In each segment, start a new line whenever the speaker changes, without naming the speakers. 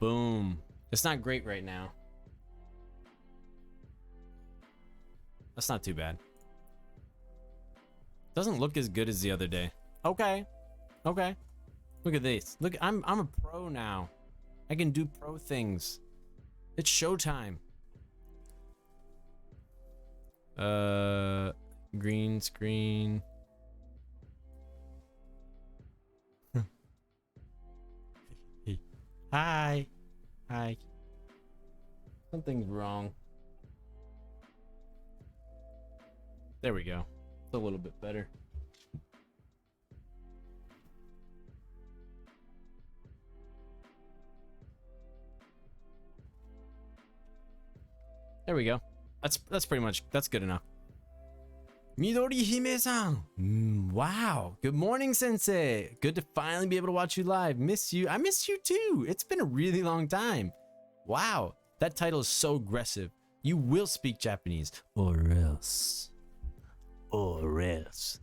Boom. It's not great right now. That's not too bad. Doesn't look as good as the other day. Okay. Okay. Look at this. Look, I'm a pro now. I can do pro things. It's showtime. Green screen. Hi. Hi. Something's wrong. There we go. It's a little bit better. There we go. That's pretty much, that's good enough. Midori Hime-san. Wow. Good morning, Sensei. Good to finally be able to watch you live. Miss you. I miss you too. It's been a really long time. Wow. That title is so aggressive. You will speak Japanese. Or else. Or else.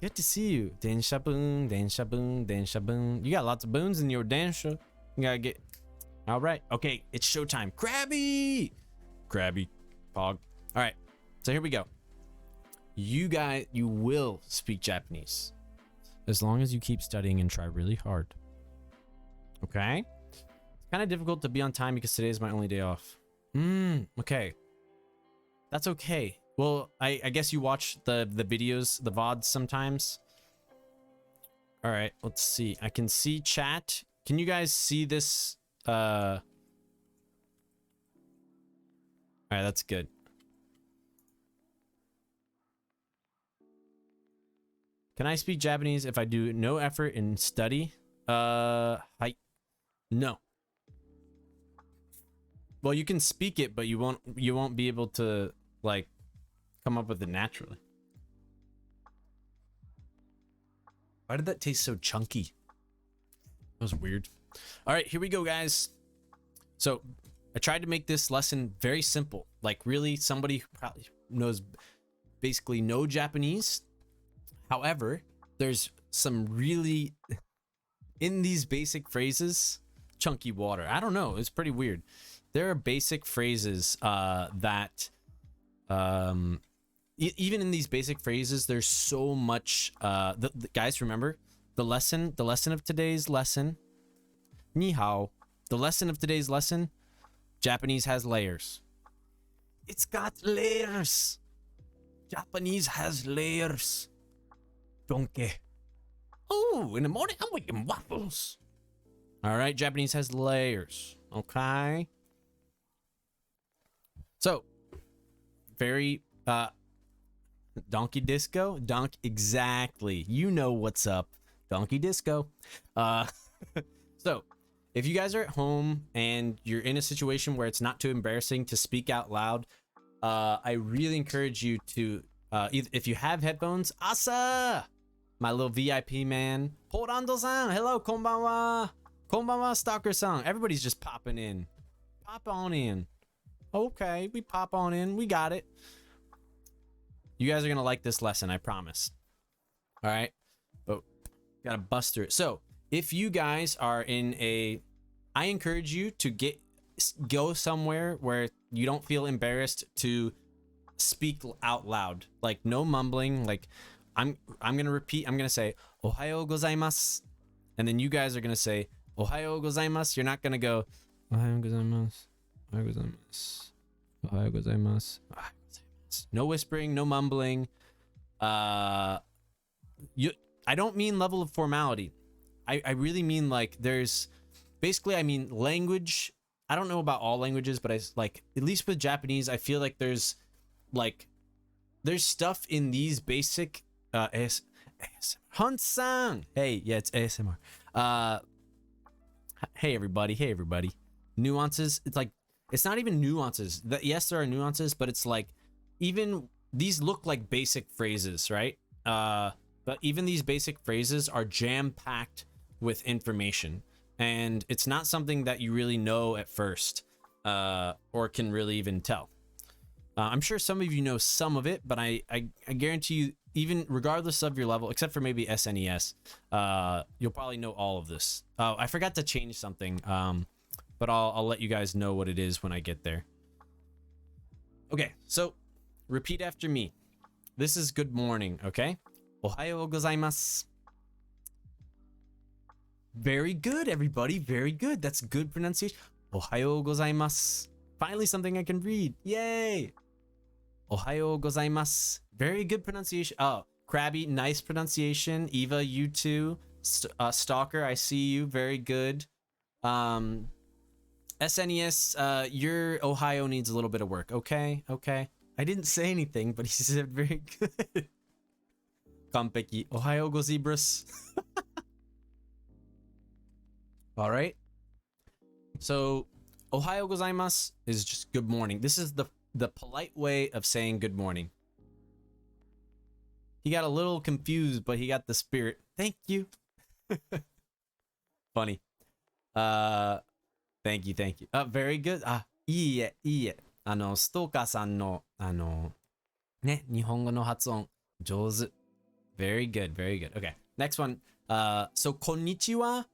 Good to see you. Densha boon, densha boon, densha boon. You got lots of boons in your densha. You gotta get... All right. Okay. It's showtime. Krabby. Krabby. Pog. All right. So here we go. You guys, you will speak Japanese as long as you keep studying and try really hard. Okay? It's kind of difficult to be on time because today is my only day off. Okay. That's okay. Well, I guess you watch the videos, the VODs sometimes. All right, let's see. I can see chat. Can you guys see this? All right, that's good. Can I speak Japanese if I do no effort and study? No. Well, you can speak it, but you won't be able to like come up with it naturally. Why did that taste so chunky? That was weird. All right, here we go, guys. So I tried to make this lesson very simple, like really somebody who probably knows basically no Japanese. However, there's some really, in these basic phrases, chunky water. I don't know. It's pretty weird. There are basic phrases that, even in these basic phrases, there's so much. Guys, remember the lesson of today's lesson. Ni hao. The lesson of today's lesson. Japanese has layers. It's got layers. Japanese has layers. Donkey. Oh, in the morning I'm making waffles. All right, Japanese has layers. Okay. So, very donkey disco. Exactly. You know what's up. Donkey disco. So, if you guys are at home and you're in a situation where it's not too embarrassing to speak out loud, I really encourage you to if you have headphones, Asa, my little VIP man. Porando-san, hello, konbanwa. Konbanwa, Stalker-san. Everybody's just popping in. Pop on in. Okay, we pop on in. We got it. You guys are going to like this lesson, I promise. All right. But got to bust through it. So, if you guys are in I encourage you to go somewhere where you don't feel embarrassed to speak out loud. Like no mumbling. Like I'm gonna repeat. I'm gonna say "Ohayo gozaimasu," and then you guys are gonna say "Ohayo gozaimasu." You're not gonna go "Ohayo gozaimasu, Ohayo gozaimasu, Ohayo gozaimasu." No whispering, no mumbling. I don't mean level of formality. I really mean like there's basically I mean language. I don't know about all languages, but I like at least with Japanese, I feel like there's stuff in these basic Hunt-san. Hey, yeah, it's ASMR. Hey everybody. Nuances. It's like it's not even nuances. Yes, there are nuances, but it's like even these look like basic phrases, right? But even these basic phrases are jam-packed with information, and it's not something that you really know at first, or can really even tell. I'm sure some of you know some of it, but I guarantee you, even regardless of your level, except for maybe SNES, you'll probably know all of this. I forgot to change something, but but I'll let you guys know what it is when I get there. Okay, so repeat after me. This is good morning, okay? Ohayou gozaimasu. Very good, everybody. Very good. That's good pronunciation. Ohayou gozaimasu. Finally, something I can read. Yay! Ohayou gozaimasu. Very good pronunciation. Oh, Krabby, nice pronunciation. Eva, you too. Stalker, I see you. Very good. SNES, your Ohio needs a little bit of work. Okay, okay. I didn't say anything, but he said very good. Kampeki. Ohayou gozibras. All right. So, Ohayou gozaimasu is just good morning. This is the polite way of saying good morning. He got a little confused, but he got the spirit. Thank you. Funny. Thank you, thank you. Very good. いいえ、いいえ。ストーカーさんの、ね、日本語の発音、上手。Very good, very good. Okay, next one. So, こんにちは.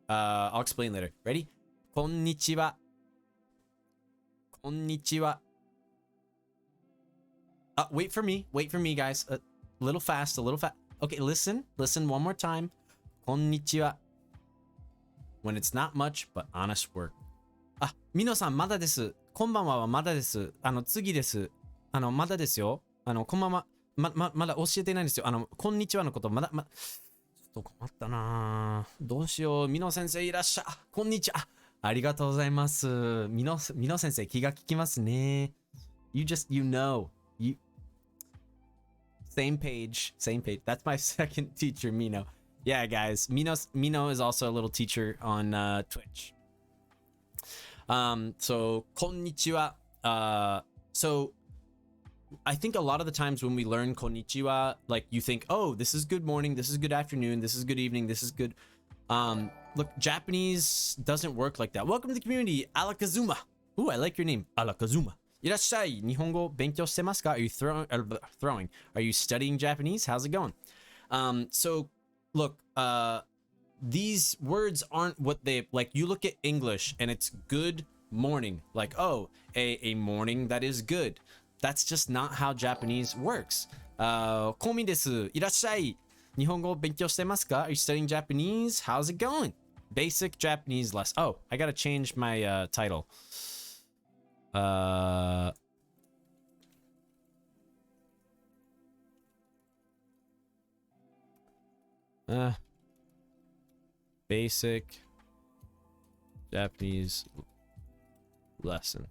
I'll explain later. Ready? こんにちは. こんにちは. Wait for me, guys. A little fast, a little fast. Okay, listen one more time. こんにちは. When it's not much, but honest work. みのさん、まだです。こんばんは、まだです。次です。まだですよ。こんばんは。まだ教えてないんですよ。こんにちはのこと、ちょっと困ったな。どうしよう。みの先生いらっしゃ。こんにちは。ありがとうございます。みの先生、気が利きますね。You know. Same page. That's my second teacher, Mino. Yeah, guys. Mino is also a little teacher on Twitch. So, こんにちは. So, I think a lot of the times when we learn konnichiwa, like you think, oh, this is good morning, this is good afternoon, this is good evening, this is good. Look, Japanese doesn't work like that. Welcome to the community, Alakazuma. Ooh, I like your name, Alakazuma. Irashai, Nihongo benkyou shite masu ka? Are you throwing? Are you studying Japanese? How's it going? So, look, these words aren't what they like. You look at English and it's good morning, like, oh, a morning that is good. That's just not how Japanese works. Komi desu. Irashai. Nihongo benkyou shite masu ka? Are you studying Japanese? How's it going? Basic Japanese lesson. Oh, I gotta change my title. Basic Japanese lesson.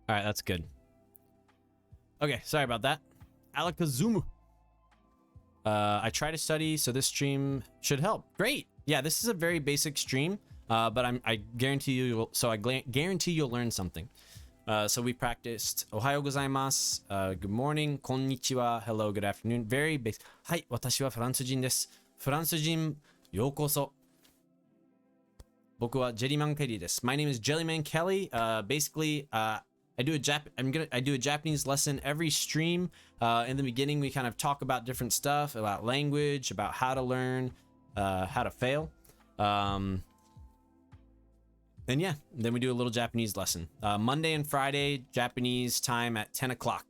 All right, that's good. Okay, sorry about that. Alakazumu. I try to study, so this stream should help. Great. Yeah, this is a very basic stream, but I guarantee you. I guarantee you'll learn something. So we practiced Ohayou gozaimasu, good morning, konnichiwa, hello, good afternoon. Very basic. はい、私はフランス人です。フランス人、ようこそ。僕はジェリーマンケリーです。My name is Jellyman Kelly. Basically, I do a Japanese lesson every stream. In the beginning, we kind of talk about different stuff, about language, about how to learn, how to fail. And yeah, then we do a little Japanese lesson. Monday and Friday, Japanese time at 10 o'clock.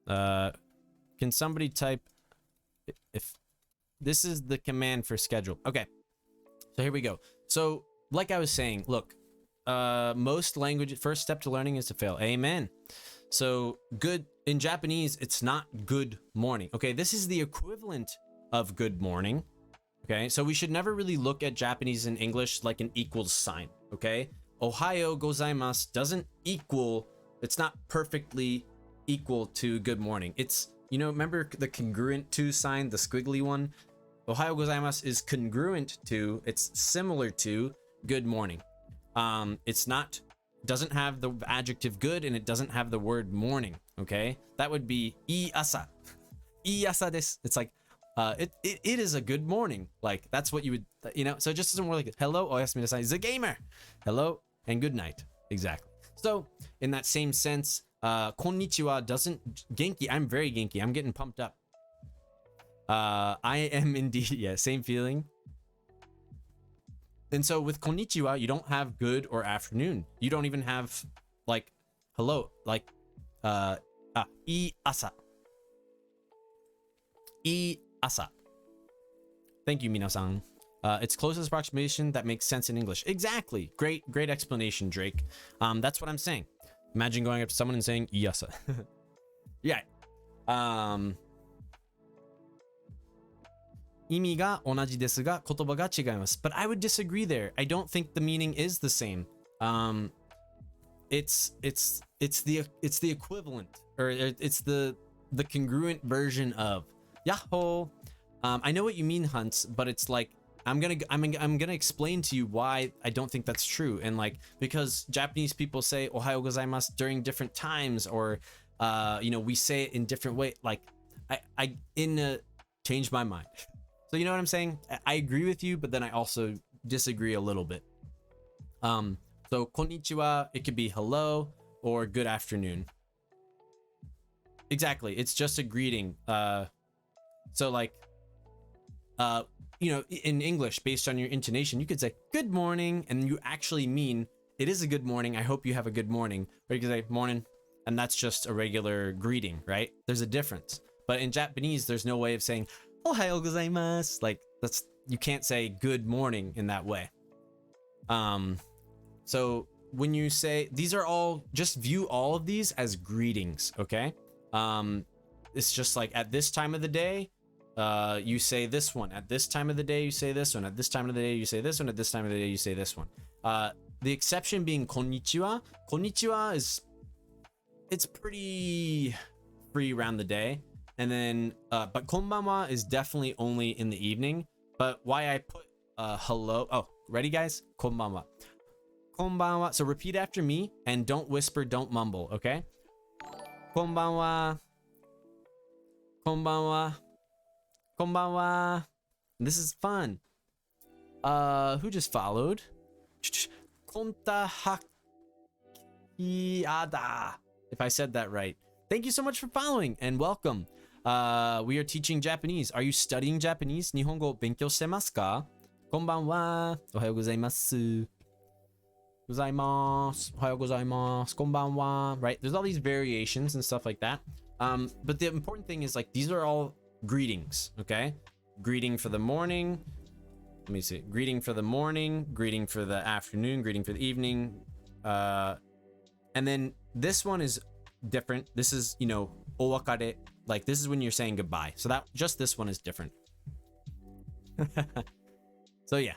Can somebody type if this is the command for schedule? Okay, so here we go. So like I was saying, look, most language, first step to learning is to fail. Amen. So good in Japanese, it's not good morning. Okay, this is the equivalent of good morning. Okay, so we should never really look at Japanese and English like an equals sign. Okay, Ohayou gozaimasu doesn't equal, it's not perfectly equal to good morning. It's, you know, remember the congruent to sign, the squiggly one? Ohayou gozaimasu is congruent to, it's similar to good morning. It's not, doesn't have the adjective good, and it doesn't have the word morning. Okay, that would be ii asa. Ii asa desu. It's like, it is a good morning. Like, that's what you would, you know, so it just doesn't work like hello, oyasumi nasai, the gamer. Hello and good night. Exactly. So in that same sense, konnichiwa doesn't, genki, I'm very genki. I'm getting pumped up. I am indeed, yeah, same feeling. And so with konnichiwa, you don't have good or afternoon. You don't even have like hello, like ii asa. Ii asa. Thank you, Minasan. It's closest approximation that makes sense in English. Exactly. Great explanation, Drake. That's what I'm saying. Imagine going up to someone and saying iyasa. Yeah. 意味が同じですが言葉が違います。But I would disagree there. I don't think the meaning is the same. It's the equivalent, or it's the congruent version of Yahoo. I know what you mean, Hunts, but it's like I'm gonna explain to you why I don't think that's true. And like, because Japanese people say ohayo gozaimasu during different times, or we say it in different way. Like I changed my mind. So you know what I'm saying? I agree with you, but then I also disagree a little bit. So konnichiwa, it could be hello or good afternoon. Exactly, it's just a greeting. So like, in English, based on your intonation, you could say good morning, and you actually mean it is a good morning. I hope you have a good morning. Or you could say morning, and that's just a regular greeting, right? There's a difference. But in Japanese, there's no way of saying ohayo gozaimasu. Like, you can't say good morning in that way. So when you say, these are all, just view all of these as greetings, okay? It's just like at this time of the day, you say this one. At this time of the day, you say this one. At this time of the day, you say this one. At this time of the day, you say this one. The exception being konnichiwa. Konnichiwa it's pretty free around the day. And then, but konbanwa is definitely only in the evening. But why I put hello. Oh, ready, guys? Konbanwa. Konbanwa. So repeat after me and don't whisper, don't mumble, okay? Konbanwa. Konbanwa. Konbanwa. This is fun. Who just followed? Konta hakiada. If I said that right. Thank you so much for following and welcome. We are teaching Japanese. Are you studying Japanese? Nihongo benkyou shitemasu ka? Konbanwa. Ohayo gozaimasu. Gozaimasu. Ohayo gozaimasu. Konbanwa. Right? There's all these variations and stuff like that. But the important thing is, like, these are all greetings, okay? Greeting for the morning. Let me see. Greeting for the morning, greeting for the afternoon, greeting for the evening. And then this one is different. This is, owakare. Like, this is when you're saying goodbye. So that, just this one is different. So yeah.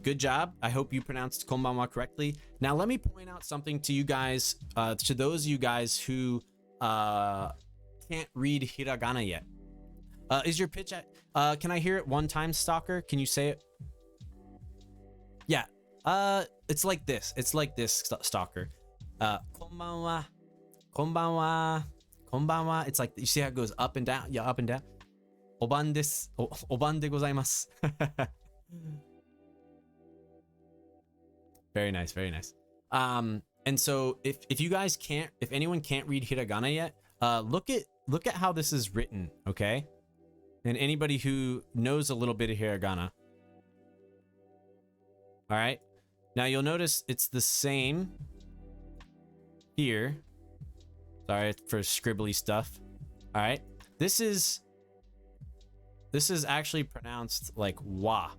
Good job. I hope you pronounced konbanwa correctly. Now let me point out something to you guys, to those of you guys who can't read hiragana yet. Is your pitch at, can I hear it one time, Stalker? Can you say it? Yeah. It's like this. It's like this, Stalker. Konbanwa. Konbanwa. Konbanwa. It's like, you see how it goes up and down? Yeah, up and down. Oban desu. Oban de gozaimasu. Very nice, very nice. And so if you guys can't, if anyone can't read hiragana yet, look at how this is written, okay? And anybody who knows a little bit of hiragana. All right. Now you'll notice it's the same here. Sorry for scribbly stuff. All right. This is actually pronounced like wa.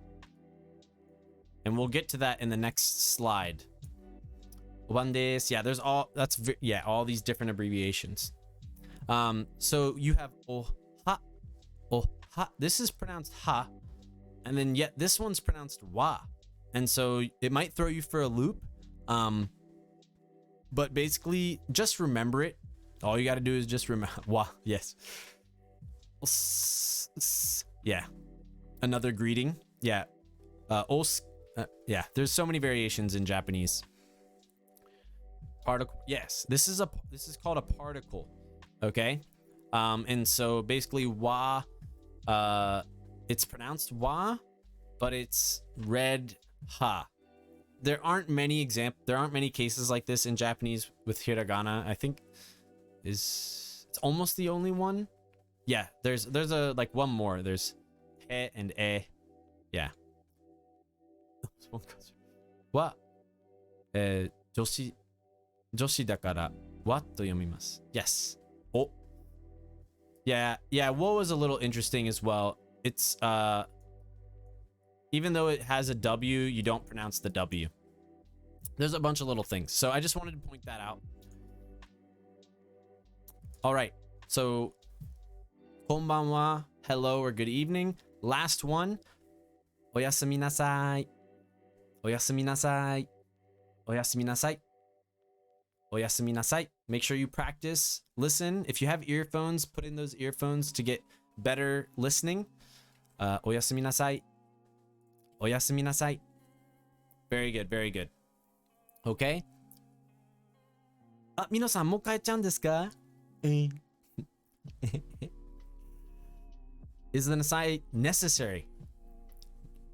And we'll get to that in the next slide. Obandes. Yeah, there's all all these different abbreviations. So you have oha. Oha. This is pronounced ha. And then yet this one's pronounced wa. And so it might throw you for a loop. But basically just remember it. All you got to do is just remember wa. Yes. Yeah. Another greeting. Yeah. Yeah, there's so many variations in Japanese. Particle. Yes, this is called a particle. Okay. And so basically wa, it's pronounced wa, but it's read ha. There aren't many cases like this in Japanese with hiragana. I think it's almost the only one. Yeah, there's a like one more. There's he and e. Yeah. Wa 女子だから what と読みます。Yes. Oh. Yeah, what was a little interesting as well. It's even though it has a W, you don't pronounce the W. There's a bunch of little things. So I just wanted to point that out. All right. So konbanwa, hello or good evening. Last one. Oyasumi nasai. Oyasumi nasai. Oyasumi nasai. Oyasumi nasai. Make sure you practice. Listen. If you have earphones, put in those earphones to get better listening. Oyasumi nasai. Oyasumi nasai. Very good, very good. Okay. あ、皆さんもう帰っちゃうんですか? Is the nasai necessary?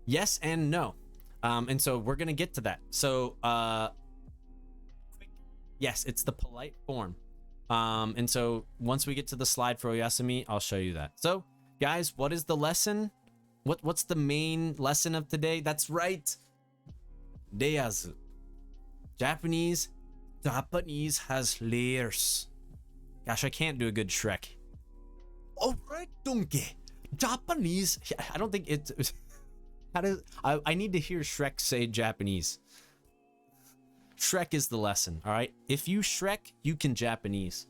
Yes and no. And so we're gonna get to that. So yes, it's the polite form. And so once we get to the slide for Oyasumi, I'll show you that. So guys, what is the lesson? What's the main lesson of today? That's right. Deyazu. Japanese has layers. Gosh, I can't do a good Shrek. Alright, donkey. Japanese. I don't think it's. How does I need to hear Shrek say Japanese. Shrek is the lesson. All right. If you Shrek, you can Japanese.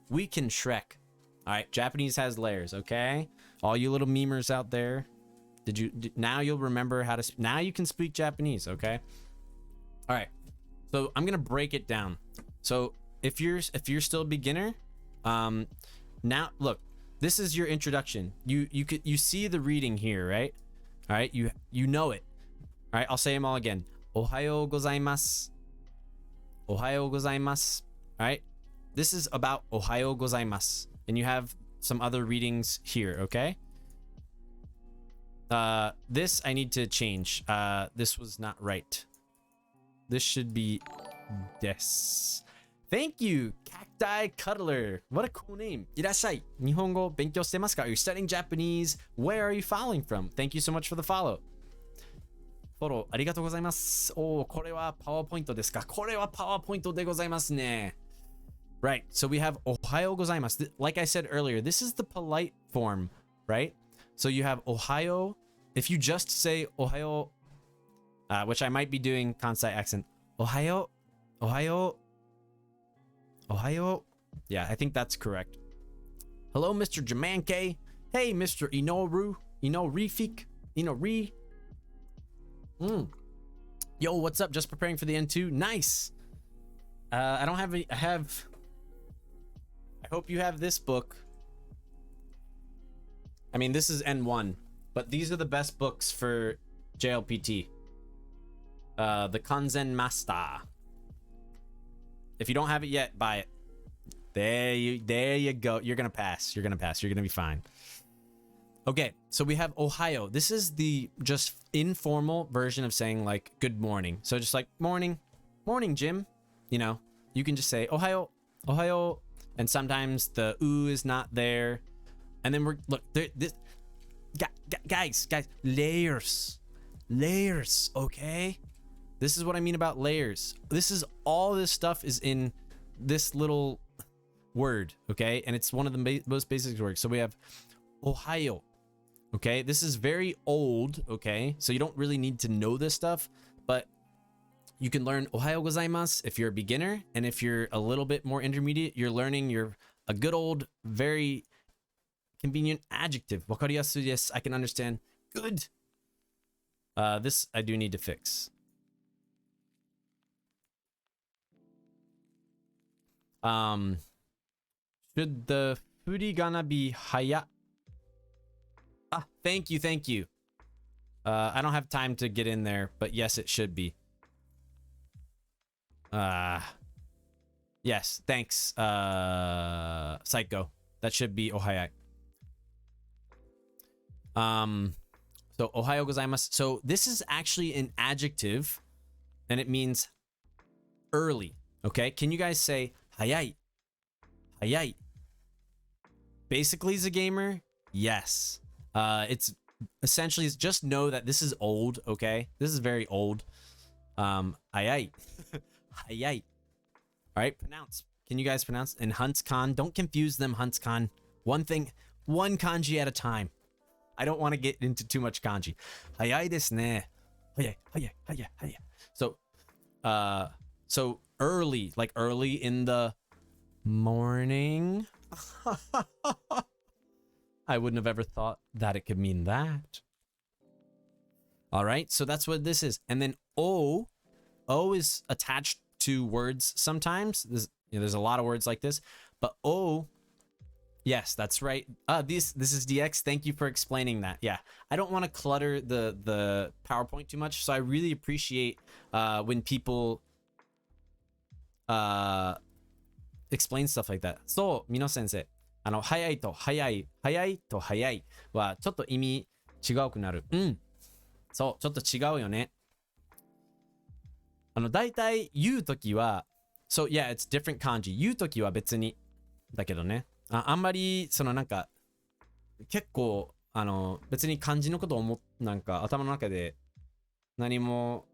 We can Shrek. All right. Japanese has layers. Okay. All you little memers out there. Now you'll remember how to. Now you can speak Japanese. Okay. All right. So I'm gonna break it down. So if you're still a beginner, now look, this is your introduction. You see the reading here, right? All right, you know it. All right, I'll say them all again. Ohayou gozaimasu. Ohayou gozaimasu. All right, this is about ohayou gozaimasu, and you have some other readings here. Okay. This I need to change. This was not right. This should be des. Thank you, Cacti Cuddler. What a cool name. Irashai. Nihongo benkyou shite masu ka? Are you studying Japanese? Where are you following from? Thank you so much for the follow. Follow. Arigatou gozaimasu. Oh, これはパワーポイントですか? これはパワーポイントでございますね. Right. So we have ohayou gozaimasu. Like I said earlier, this is the polite form, right? So you have ohayou. If you just say ohayou, which I might be doing Kansai accent. Ohayou. Ohayou. Ohio. Yeah, I think that's correct. Hello, Mr. Jamanke. Hey, Mr. Inoru. Inorifik. Inori. Yo, what's up? Just preparing for the N2. Nice. I don't have any. I hope you have this book. I mean, this is N1, but these are the best books for JLPT. The Kanzen Master. If you don't have it yet, buy it. There you go. You're gonna pass. You're gonna be fine. Okay, so we have Ohio. This is the just informal version of saying like good morning. So just like morning, Jim. You know, you can just say Ohio, and sometimes the oo is not there. And then guys, layers, okay? This is what I mean about layers. All this stuff is in this little word, okay? And it's one of the most basic words. So we have Ohio, okay? This is very old, okay? So you don't really need to know this stuff, but you can learn Ohayou gozaimasu if you're a beginner, and if you're a little bit more intermediate, you're learning a good old, very convenient adjective. Wakariyasu desu. I can understand. Good. This I do need to fix. Should the furigana be haya? Ah, thank you. I don't have time to get in there, but yes, it should be. Yes, thanks, Psycho. That should be ohayai. So ohayou gozaimasu. So this is actually an adjective, and it means early. Okay, can you guys say hayai? Hayai. basically is a gamer, yes. It's essentially just know that this is old, okay? This is very old. Hayai. Hayai. All right, pronounce. Can you guys pronounce? And Hunts-kan, don't confuse them, Hunts-kan. One kanji at a time. I don't want to get into too much kanji. Hayai desu ne. Hayai, hayai, hayai, hayai. So early, like early in the morning. I wouldn't have ever thought that it could mean that. All right, so that's what this is. And then O is attached to words sometimes. There's a lot of words like this, but O, yes, that's right. This is DX. Thank you for explaining that. Yeah, I don't want to clutter the PowerPoint too much, so I really appreciate when people explain stuff like that. So, Mino sensei, 早いと早い、早いと早いはちょっと意味違うくなる。うん。そう、ちょっと違うよね。だいたい言うときは、so yeah, it's different kanji. 言うときは別にだけどね。あんまりなんか結構別に漢字のことをなんか頭の中で何も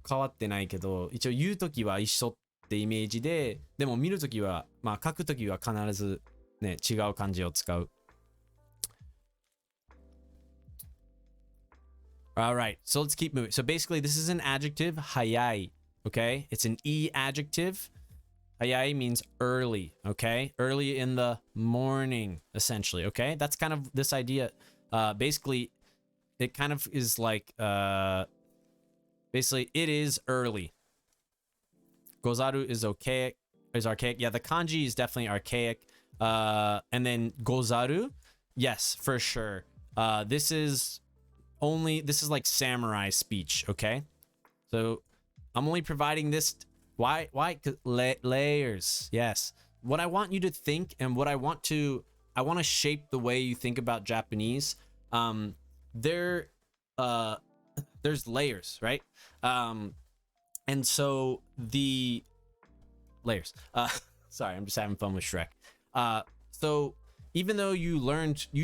変わってないけど、一応言うときは一緒ってイメージで、でも見るときはまあ書くときは必ずね違う漢字を使う。All right, so let's keep moving. So basically, this is an adjective, hayai. Okay, it's an e adjective. Hayai means early. Okay, early in the morning, essentially. Okay, that's kind of this idea. Basically, it kind of is like basically it is early. Gozaru is archaic. Yeah, the kanji is definitely archaic. And then gozaru, yes, for sure. This is like samurai speech, okay? So I'm only providing this. Why? 'Cause layers. Yes. What I want you to think and what I want to shape the way you think about Japanese. There's layers, right? And so the layers. Sorry, I'm just having fun with Shrek. So even though you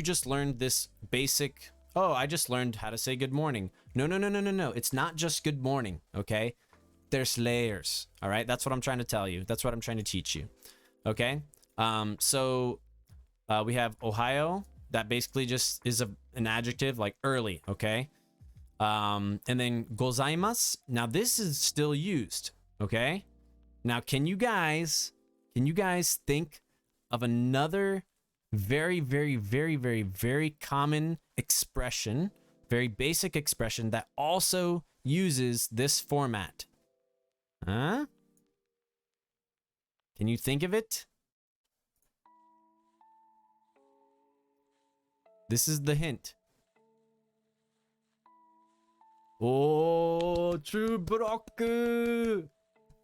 just learned this basic, oh, I just learned how to say good morning. No. It's not just good morning, okay? There's layers, all right? That's what I'm trying to tell you. That's what I'm trying to teach you, okay? So we have Ohio. That basically just is an adjective like early, okay? And then gozaimasu. Now this is still used, okay? Now can you guys think of another very, very, very, very, very common expression, very basic expression that also uses this format? Huh? Can you think of it? This is the hint. Oh, true block.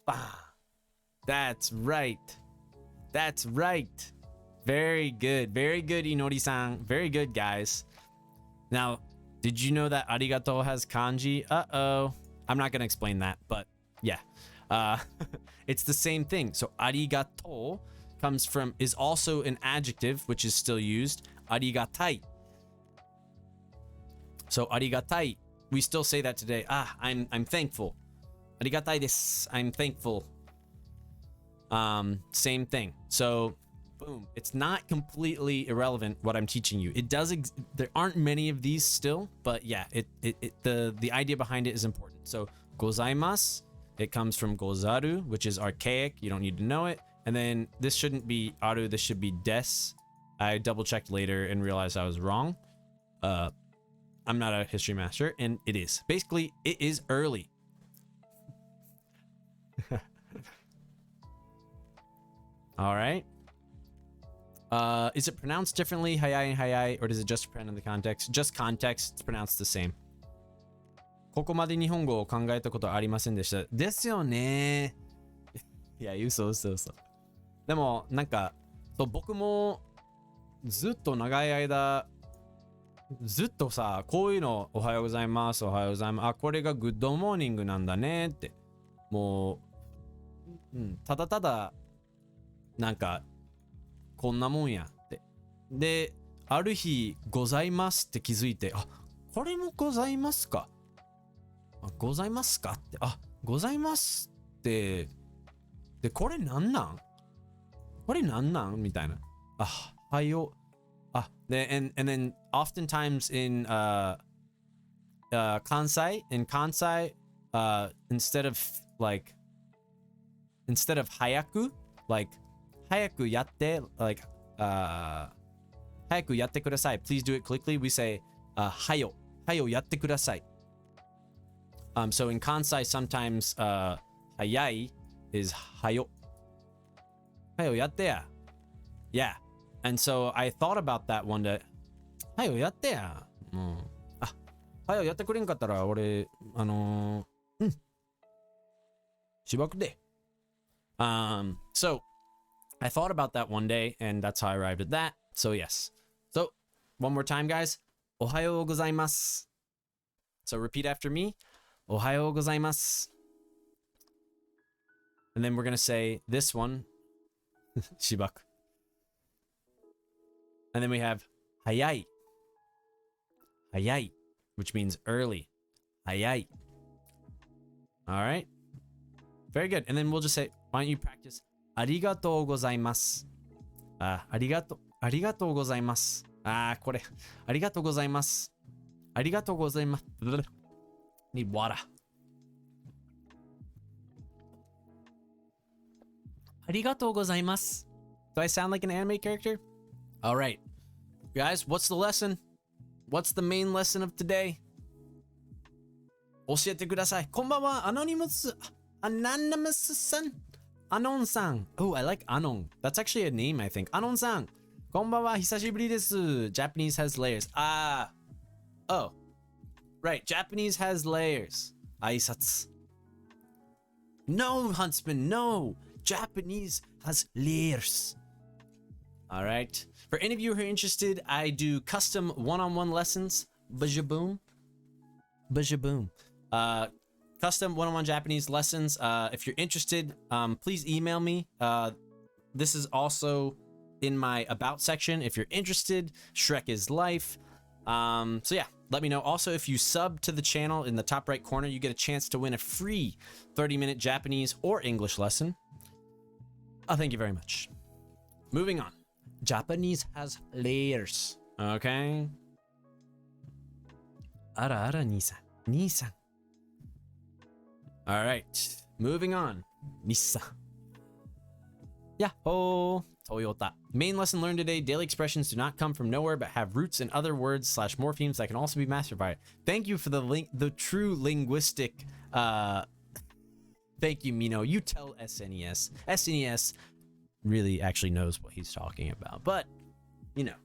Ah, that's right. That's right. Very good. Very good, Inori-san. Very good, guys. Now, did you know that arigato has kanji? Uh-oh. I'm not going to explain that, but yeah. It's the same thing. So arigato is also an adjective, which is still used. Arigatai. So arigatai. We still say that today. I'm thankful. Arigatai desu. I'm thankful. Same thing. So boom, it's not completely irrelevant what I'm teaching you. It does there aren't many of these still, but yeah, the idea behind it is important. So gozaimasu, it comes from gozaru, which is archaic. You don't need to know it. And then this shouldn't be aru, this should be des. I double checked later and realized I was wrong. I'm not a history master, and it is. Basically, it is early. All right. Is it pronounced differently, hayai and hayai, or does it just depend on the context? Just context, it's pronounced the same. ここまで日本語を考えたことありませんでした。ですよね。いや、嘘。でも、なんか、そう、僕もずっと長い間、ずっとさ、こういうの、おはようございます、おはようございます。あ、これがグッドモーニングなんだねって。もう、ただただ、なんか、こんなもんやってで、ある日ございますって気づいて、あ、これもございますか。あ、ございますかって、あ、ございますって、で、これなんなんこれなんなんみたいな。あ、はよ。Ah, and then oftentimes in Kansai, instead of like hayaku, like hayaku yatte, like hayaku yatte kudasai, please do it quickly, we say hayo yatte kudasai. So in Kansai sometimes hayai is hayo yatte ya. Yeah. And so I thought about that one day. はよやってや。あ、はよやってくれんかったら俺しばくで。So I thought about that one day, and that's how I arrived at that. So yes. So one more time, guys. おはようございます。So repeat after me. おはようございます。And then we're gonna say this one. しばく。And then we have 早い hayai, which means early. Hayai. All right. Very good. And then we'll just say, why don't you practice ありがとうございます。ありがとうございます。これ。ありがとうございます。ありがとうございます。Need water. ありがとうございます。Do I sound like an anime character? All right. Guys, what's the lesson? What's the main lesson of today? 教えてください。こんばんは、アノニムスさん。アノンさん。Oh, I like Anon. That's actually a name, I think. アノンさん。こんばんは、久しぶりです。Japanese has layers. Oh. Right, Japanese has layers. 挨拶。No, Huntsman, no. Japanese has layers. All right. For any of you who are interested, I do custom one-on-one lessons. Bajaboom. Custom one-on-one Japanese lessons. If you're interested, please email me. This is also in my about section. If you're interested, Shrek is life. So yeah, let me know. Also, if you sub to the channel in the top right corner, you get a chance to win a free 30-minute Japanese or English lesson. Thank you very much. Moving on. Japanese has layers. Okay. Ara Nisan. All right. Moving on. Nissan. Yahoo! Toyota. Main lesson learned today. Daily expressions do not come from nowhere, but have roots in other words / morphemes that can also be mastered by it. Thank you for the true linguistic. Thank you, Mino. You tell SNES. SNES really actually knows what he's talking about, but you know.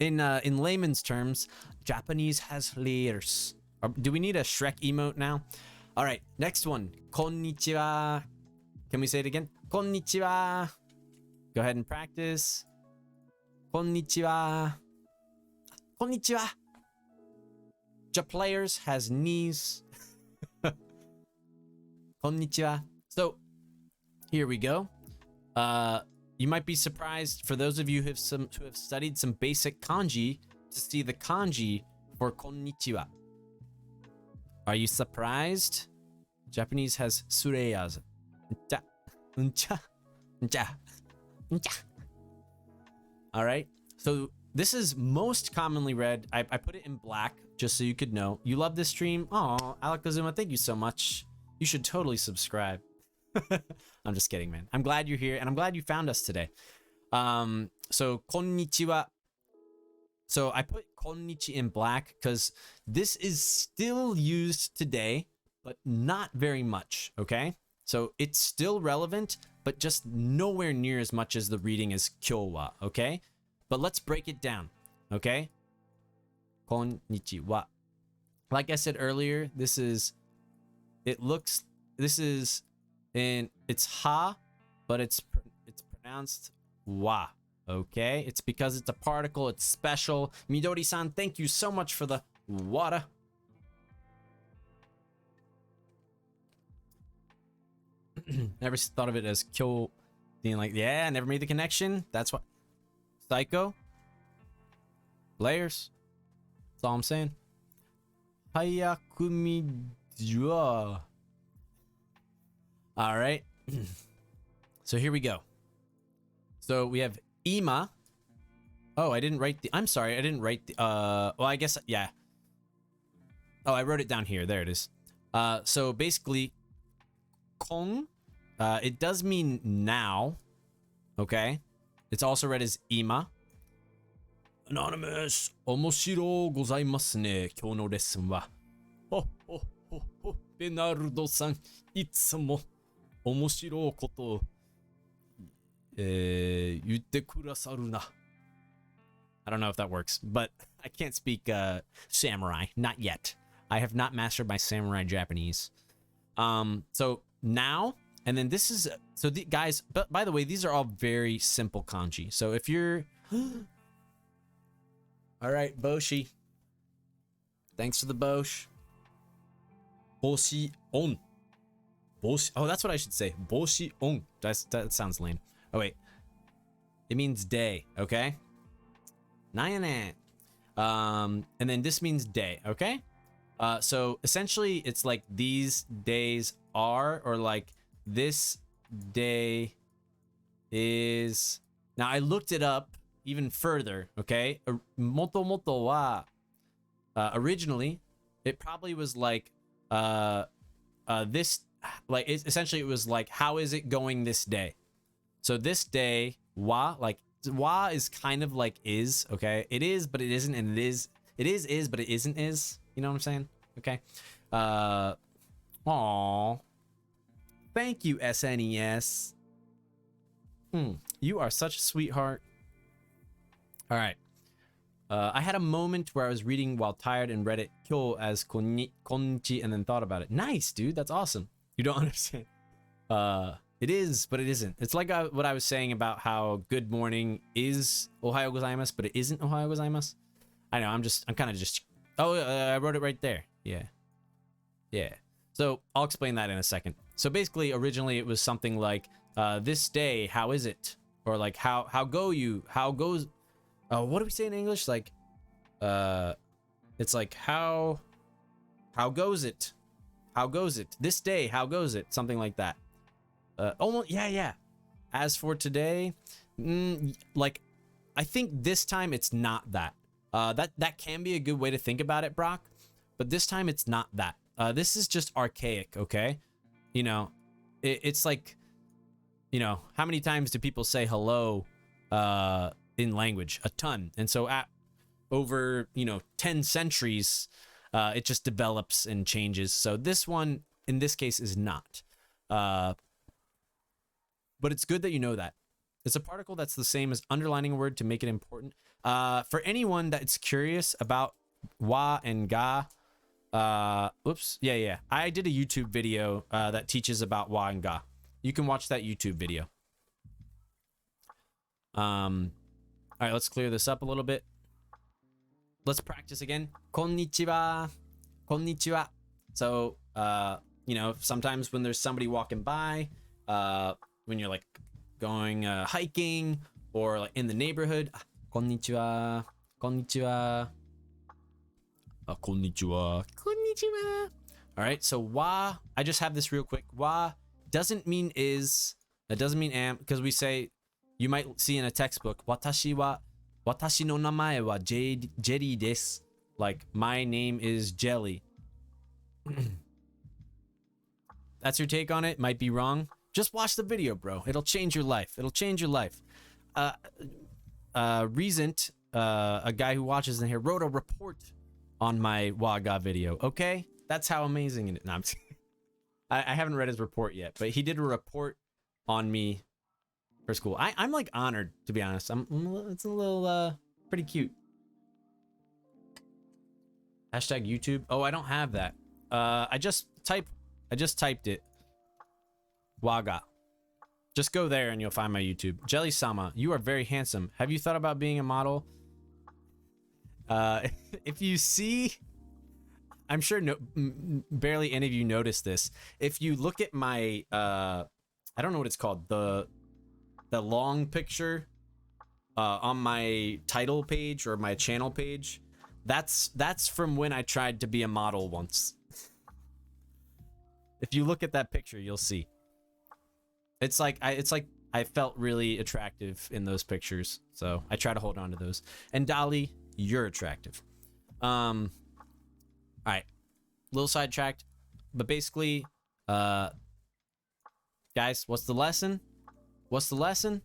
In layman's terms, Japanese has layers. Do we need a Shrek emote now? All right, next one. Konnichiwa. Can we say it again? Konnichiwa. Go ahead and practice. Konnichiwa. Konnichiwa. Japlayers has knees. Konnichiwa. So here we go. You might be surprised, for those of you who have studied some basic kanji, to see the kanji for konnichiwa. Are you surprised? Japanese has sureyas. All right. So this is most commonly read. I put it in black just so you could know. You love this stream? Oh, Alakazuma, thank you so much. You should totally subscribe. I'm just kidding, man. I'm glad you're here, and I'm glad you found us today. So konnichiwa. So I put konnichi in black because this is still used today, but not very much, okay? So it's still relevant, but just nowhere near as much as the reading as kyowa, okay? But let's break it down, okay? Konnichiwa. Like I said earlier, it's ha, but it's pronounced wa. Okay, it's because it's a particle, it's special. Midori-san, thank you so much for the water. Never thought of it as kyo. Being like, yeah, I never made the connection. That's what. Psycho. Layers. That's all I'm saying. Hayakumijua. All right. So here we go. So we have ima. Oh, I didn't write the. I'm sorry, I didn't write the. Well, I guess yeah. Oh, I wrote it down here. There it is. So basically, kon. It does mean now. Okay. It's also read as ima. Anonymous. 面白ございますね。今日のレッスンは。ほほほほ。ベナルドさん、いつも面白いことを、言ってくださるな。I don't know if that works, but I can't speak samurai. Not yet. I have not mastered my samurai Japanese. So now, and then this is, so the guys, but by the way, these are all very simple kanji. So if you're, all right, Boshi. Thanks for the Bosh. Boshi on. Boshi. Oh, that's what I should say. Boshi on. That sounds lame. Oh, wait. It means day, okay? Nayane. And then this means day, okay? So essentially it's like these days are, or like this day is. Now I looked it up even further, okay? Moto moto wa originally it probably was like this, like essentially it was like, how is it going this day? So this day, wa, like wa is kind of like is, okay? It is, but it isn't, and it is, but it isn't is. You know what I'm saying? Okay. Aw. Thank you, SNES. You are such a sweetheart. All right. I had a moment where I was reading while tired and read it kyo as konnichi and then thought about it. Nice, dude. That's awesome. You don't understand. It is, but it isn't. It's like what I was saying about how good morning is ohayo gozaimasu, but it isn't ohayo gozaimasu. I know. I'm kind of just. Oh, I wrote it right there. Yeah. Yeah. So I'll explain that in a second. So basically, originally it was something like, this day, how is it? Or like, how go you? How goes? What do we say in English? Like, it's like how goes it? How goes it? This day, how goes it? Something like that. Almost, yeah. As for today, like, I think this time it's not that. That can be a good way to think about it, Brock. But this time it's not that. This is just archaic, okay? You know, it's like, you know, how many times do people say hello in language? A ton. And so over, you know, 10 centuries, it just develops and changes. So this one, in this case, is not. But it's good that you know that. It's a particle that's the same as underlining a word to make it important. For anyone that's curious about wa and ga, oops, yeah. I did a YouTube video that teaches about wa and ga. You can watch that YouTube video. All right, let's clear this up a little bit. Let's practice again. Konnichiwa. Konnichiwa. So, you know, sometimes when there's somebody walking by, when you're like going hiking or like in the neighborhood, konnichiwa. Konnichiwa. Konnichiwa. Konnichiwa. All right, so wa, I just have this real quick. Wa doesn't mean is, it doesn't mean am, because we say, you might see in a textbook, watashi no namae wa jelly desu. Like, my name is Jelly. That's your take on it? Might be wrong. Just watch the video, bro. It'll change your life. It'll change your life. Recent, a guy who watches in here wrote a report on my Waga video. Okay? That's how amazing it is. No, I haven't read his report yet, but he did a report on me for school. I'm like honored, to be honest. It's a little pretty cute. Hashtag YouTube. Oh, I don't have that. I just typed it. Waga. Just go there and you'll find my YouTube. Jelly-sama, you are very handsome. Have you thought about being a model? If you see, I'm sure barely any of you noticed this. If you look at my, I don't know what it's called. the long picture on my title page or my channel page, that's from when I tried to be a model once. If you look at that picture, you'll see. It's like I felt really attractive in those pictures, so I try to hold on to those. And Dolly, you're attractive. All right, little sidetracked, but basically, guys, what's the lesson? What's the lesson?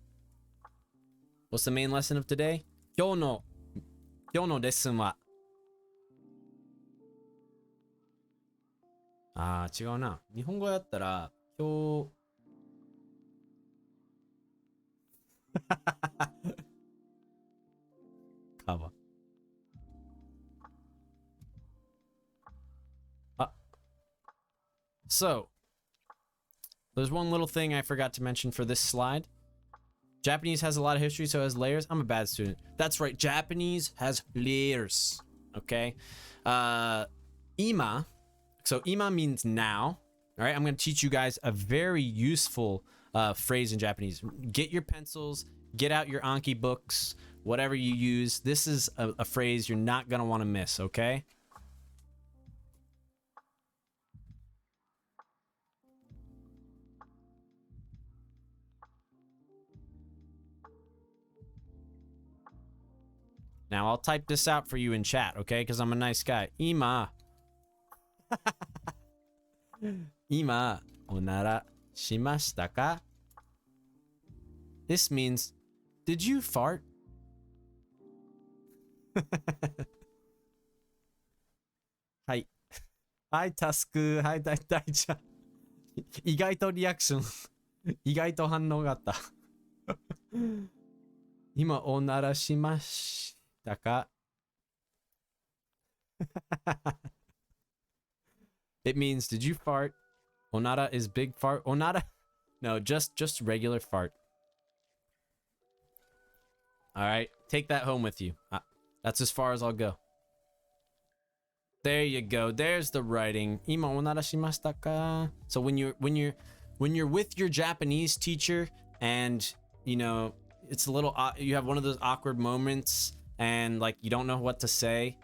What's the main lesson of today? 今日のレッスンは違うな。日本語やったら今日カバSo, there's one little thing I forgot to mention for this slide. Japanese has a lot of history, so it has layers. I'm a bad student. That's right, Japanese has layers. Okay? Ima. So, ima means now. All right, I'm going to teach you guys a very useful phrase in Japanese. Get your pencils, get out your Anki books, whatever you use. This is a phrase you're not going to want to miss, okay? Now, I'll type this out for you in chat, okay? Because I'm a nice guy. Ima. Ima, onara shimashita ka? This means, did you fart? Hi. Hi, task. Hi, 大ちゃん。意外とリアクション。意外と反応があった。今、おならしましたか? It means, did you fart? Onara is big fart. Onara? No, just regular fart. All right, take that home with you. That's as far as I'll go. There you go. There's the writing. Ima onara shimashita ka? So when you're with your Japanese teacher and you know it's a little you have one of those awkward moments and like you don't know what to say.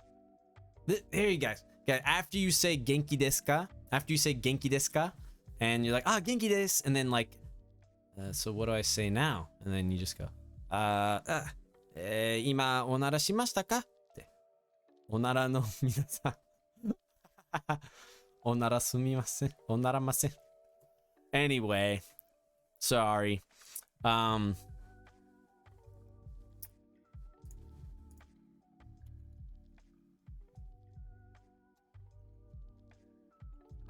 There you guys. Okay, after you say genki desu ka? After you say genki desu ka? And you're like, genki desu, and then like, so what do I say now? And then you just go, ima onara shimashita ka? おならの皆さん。おならすみません。おならません。Anyway, sorry.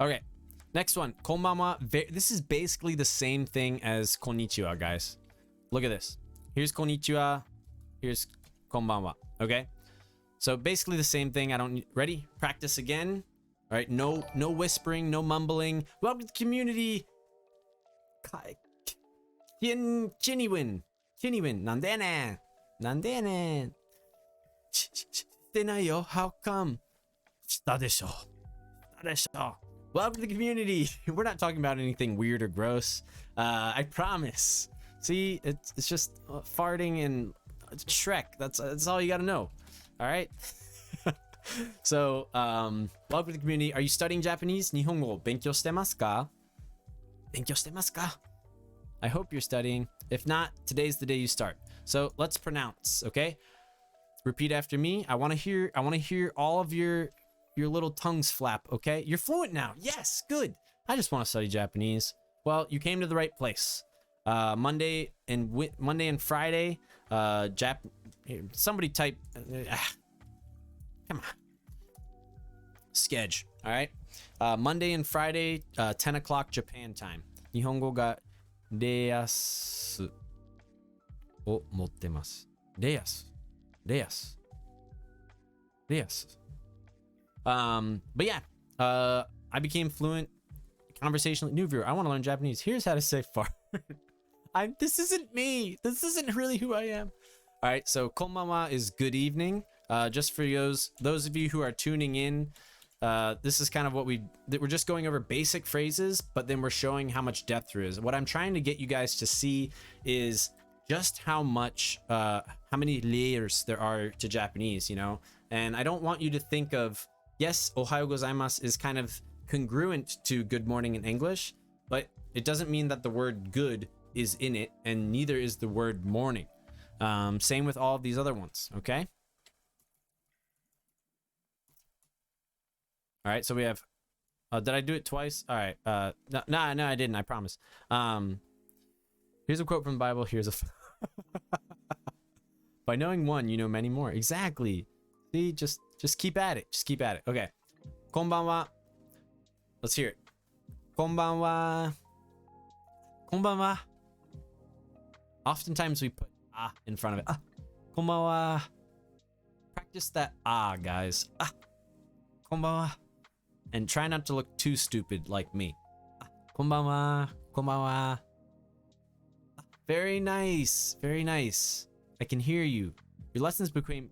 Okay, next one. Konbanwa. This is basically the same thing as konnichiwa, guys. Look at this. Here's konnichiwa. Here's konbanwa. Okay. So basically the same thing. I don't ready. Practice again. All right. No whispering. No mumbling. Welcome to the community. Chiniwin. Nandene. Nandene. Denayo. How come? Shita desho. Welcome to the community. We're not talking about anything weird or gross. I promise. See, it's just farting and Shrek. That's all you gotta know. All right. So, welcome to the community. Are you studying Japanese? Nihongo benkyou shite masu ka? Benkyou shite masu ka? I hope you're studying. If not, today's the day you start. So let's pronounce. Okay. Repeat after me. I want to hear all of your little tongues flap, okay? You're fluent now. Yes, good. I just want to study Japanese. Well, you came to the right place. Monday and Friday, somebody type, come on. Sketch, all right? Monday and Friday, 10 o'clock Japan time. Nihongo ga reyasu o mottemasu. Reyasu. But yeah, I became fluent conversationally. New viewer, I want to learn Japanese. Here's how to say fart. This isn't me. This isn't really who I am. All right, so konbanwa is good evening. Just for those of you who are tuning in, this is kind of what we're just going over basic phrases, but then we're showing how much depth there is. What I'm trying to get you guys to see is just how many layers there are to Japanese, you know? And I don't want you to think of, yes, ohayo gozaimasu is kind of congruent to good morning in English, but it doesn't mean that the word good is in it, and neither is the word morning. Same with all of these other ones, okay? All right, so we have, did I do it twice? All right, no, I didn't, I promise. Here's a quote from the Bible. Here's a by knowing one, you know many more. Exactly. See, just keep at it. Just keep at it. Okay. Konbanwa. Let's hear it. Konbanwa. Konbanwa. Oftentimes we put ah in front of it. Ah. Konbanwa. Practice that ah, guys. Ah. Konbanwa. And try not to look too stupid like me. Ah. Konbanwa. Konbanwa. Very nice. Very nice. I can hear you. Your lessons became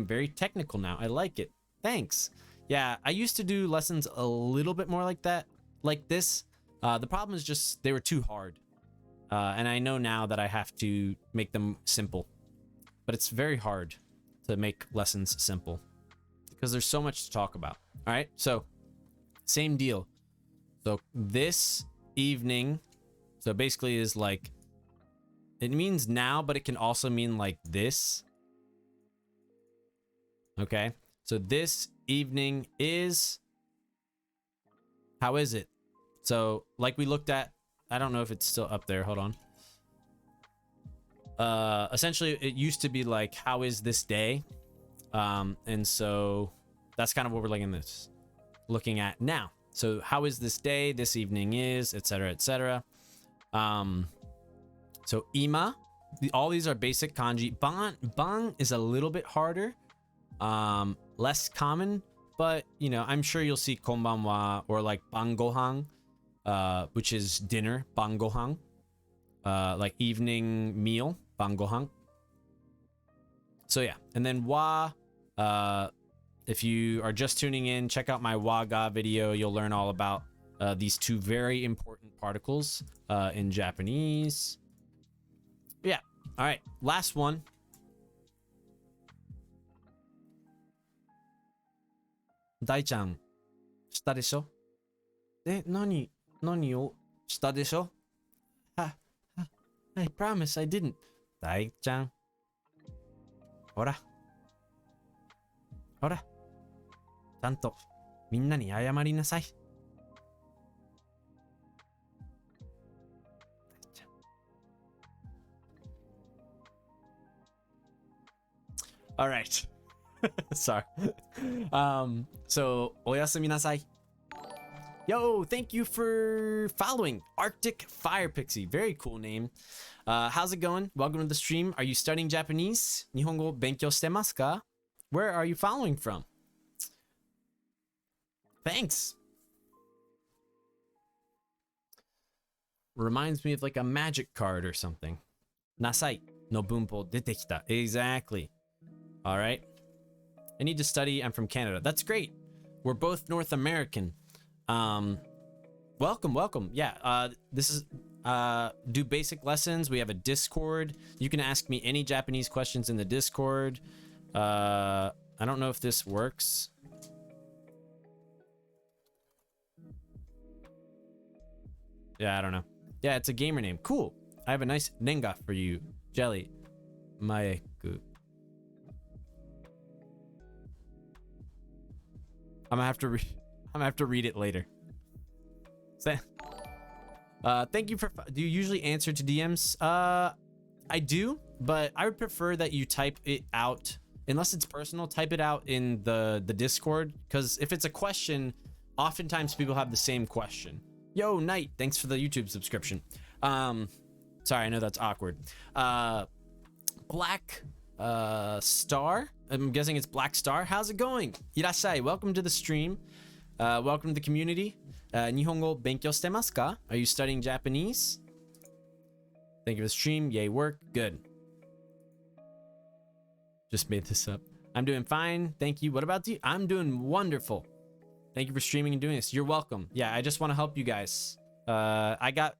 very technical now. I like it. Thanks. Yeah, I used to do lessons a little bit more like that, like this. The problem is just they were too hard. And I know now that I have to make them simple. But it's very hard to make lessons simple because there's so much to talk about. All right, so same deal. So this evening, so basically is like, it means now, but it can also mean like this. Okay, so this evening is, how is it? So like we looked at, I don't know if it's still up there, hold on. Essentially it used to be like, how is this day? And so that's kind of what we're looking at now. So how is this day? This evening is, etc., etc. So ima, all these are basic kanji. Bang is a little bit harder, less common, but you know, I'm sure you'll see konbanwa or like bangohan, which is dinner, bangohan, like evening meal, bangohan. So yeah, and then wa, if you are just tuning in, check out my wa ga video. You'll learn all about these two very important particles in Japanese. Yeah. All right. Last one. Dai-chan, shita desho? Nani o shita desho? I promise I didn't. Dai-chan. Hora. Hora. Chanto minna ni ayamari nasai. All right. Sorry. So oyasumi nasai. Yo, thank you for following Arctic Fire Pixie. Very cool name. How's it going? Welcome to the stream. Are you studying Japanese? Nihongo benkyou shitemasu ka? Where are you following from? Thanks. Reminds me of like a magic card or something. Nasai no bunpo detekita. Exactly. All right. I need to study. I'm from Canada. That's great. We're both North American. Welcome. Yeah. This is do basic lessons. We have a Discord. You can ask me any Japanese questions in the Discord. I don't know if this works. Yeah, I don't know. Yeah, it's a gamer name. Cool. I have a nice nenga for you, Jelly. Maeku. I'm gonna have to read it later. Thank you for. Do you usually answer to DMs? I do, but I would prefer that you type it out. Unless it's personal, type it out in the Discord. Because if it's a question, oftentimes people have the same question. Yo, Knight, thanks for the YouTube subscription. Sorry, I know that's awkward. Black Star. I'm guessing it's Black Star. How's it going? Irashai, welcome to the stream. Welcome to the community. Nihongo benkyou shitemasu ka? Are you studying Japanese? Thank you for the stream. Yay, work. Good. Just made this up. I'm doing fine. Thank you. What about you? I'm doing wonderful. Thank you for streaming and doing this. You're welcome. Yeah, I just want to help you guys. I got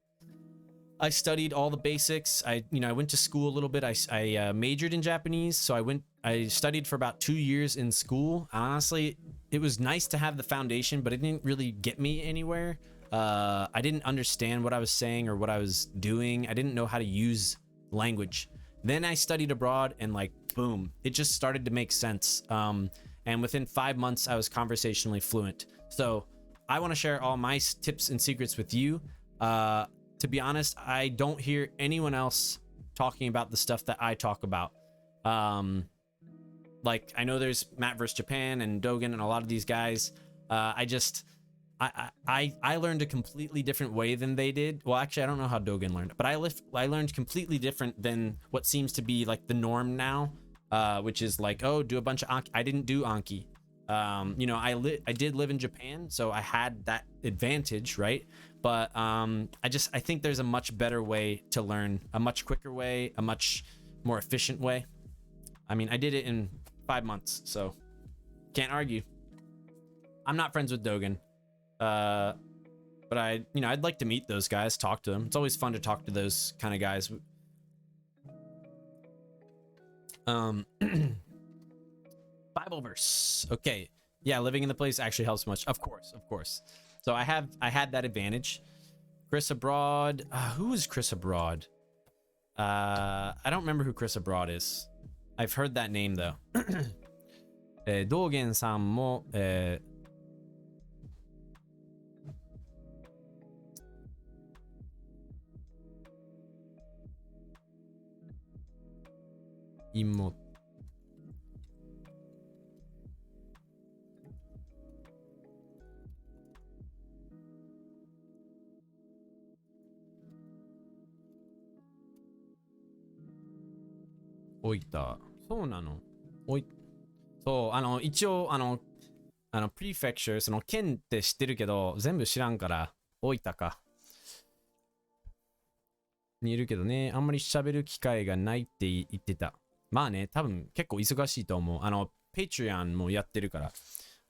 I studied all the basics. I went to school a little bit. I majored in Japanese, so I studied for about 2 years in school. Honestly, it was nice to have the foundation, but it didn't really get me anywhere. I didn't understand what I was saying or what I was doing. I didn't know how to use language. Then I studied abroad, and like boom, it just started to make sense. And within 5 months, I was conversationally fluent. So I want to share all my tips and secrets with you. To be honest, I don't hear anyone else talking about the stuff that I talk about. Like I know there's Matt vs Japan and Dogen and a lot of these guys. I learned a completely different way than they did. Well, actually, I don't know how Dogen learned, but I learned completely different than what seems to be like the norm now, which is like, oh, do a bunch of Anki. I didn't do Anki. I did live in Japan, so I had that advantage, right? But I think there's a much better way to learn, a much quicker way, a much more efficient way. I mean, I did it in 5 months, so can't argue. I'm not friends with Dogen, but I'd like to meet those guys, talk to them. It's always fun to talk to those kind of guys. Bible verse. Okay. Yeah, living in the place actually helps much. Of course. So I had that advantage. Chris Abroad. Who is Chris Abroad? I don't remember who Chris Abroad is. I've heard that name though. 道元さんも、妹。置いた。そうなの。そう、一応、プリフェクチャー、その県って知ってるけど、全部知らんから、置いたか。にいるけどね、あんまり喋る機会がないって言ってた。まあね、多分結構忙しいと思う。Patreon もやってるから。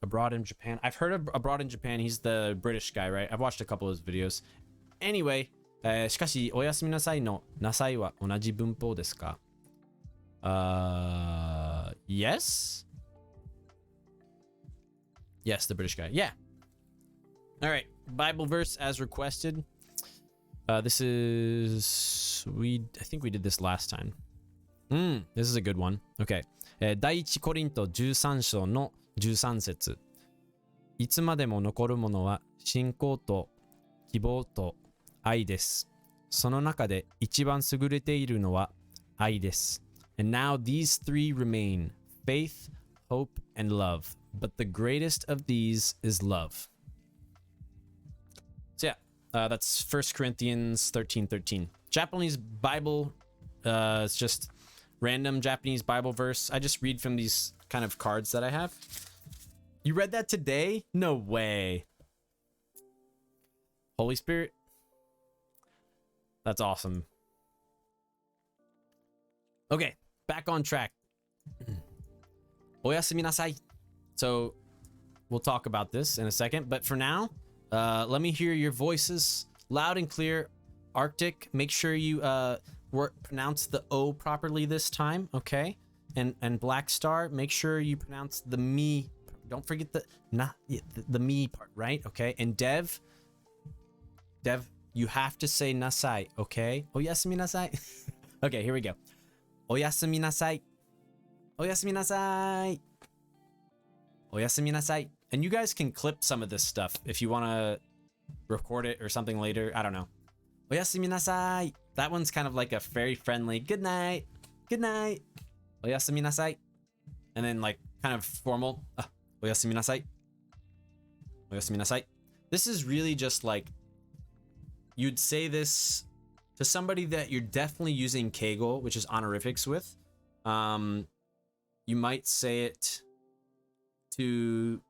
Abroad in Japan. I've heard of Abroad in Japan. He's the British guy, right? I've watched a couple of his videos. Anyway, しかし、おやすみなさいのなさいは同じ文法ですか？Yes? Yes, the British guy. Yeah. All right. Bible verse as requested. This is... I think we did this last time. This is a good one. Okay. 第一コリント13章の13節。いつまでも残るものは信仰と希望と愛です。その中で一番優れているのは愛です。And now these three remain: faith, hope, and love. But the greatest of these is love. So yeah, that's 1 Corinthians 13:13. Japanese Bible, it's just random Japanese Bible verse. I just read from these kind of cards that I have. You read that today? No way. Holy Spirit. That's awesome. Okay, back on track. Oyasumi nasai. So we'll talk about this in a second, but for now, let me hear your voices loud and clear. Arctic, make sure you pronounce the O properly this time, okay? And Black Star, make sure you pronounce the me. Don't forget the me part, right? Okay. And Dev, you have to say nasai, okay? Oyasumi nasai. Okay, here we go. Oyasumi nasai. Oyasumi nasai. Oyasumi nasai. And you guys can clip some of this stuff if you want to record it or something later. I don't know. Oyasumi nasai. That one's kind of like a very friendly good night. Good night. Oyasumi nasai. And then like kind of formal. Oyasumi nasai. Oyasumi nasai. This is really just like you'd say this to somebody that you're definitely using Kegel, which is honorifics with. You might say it to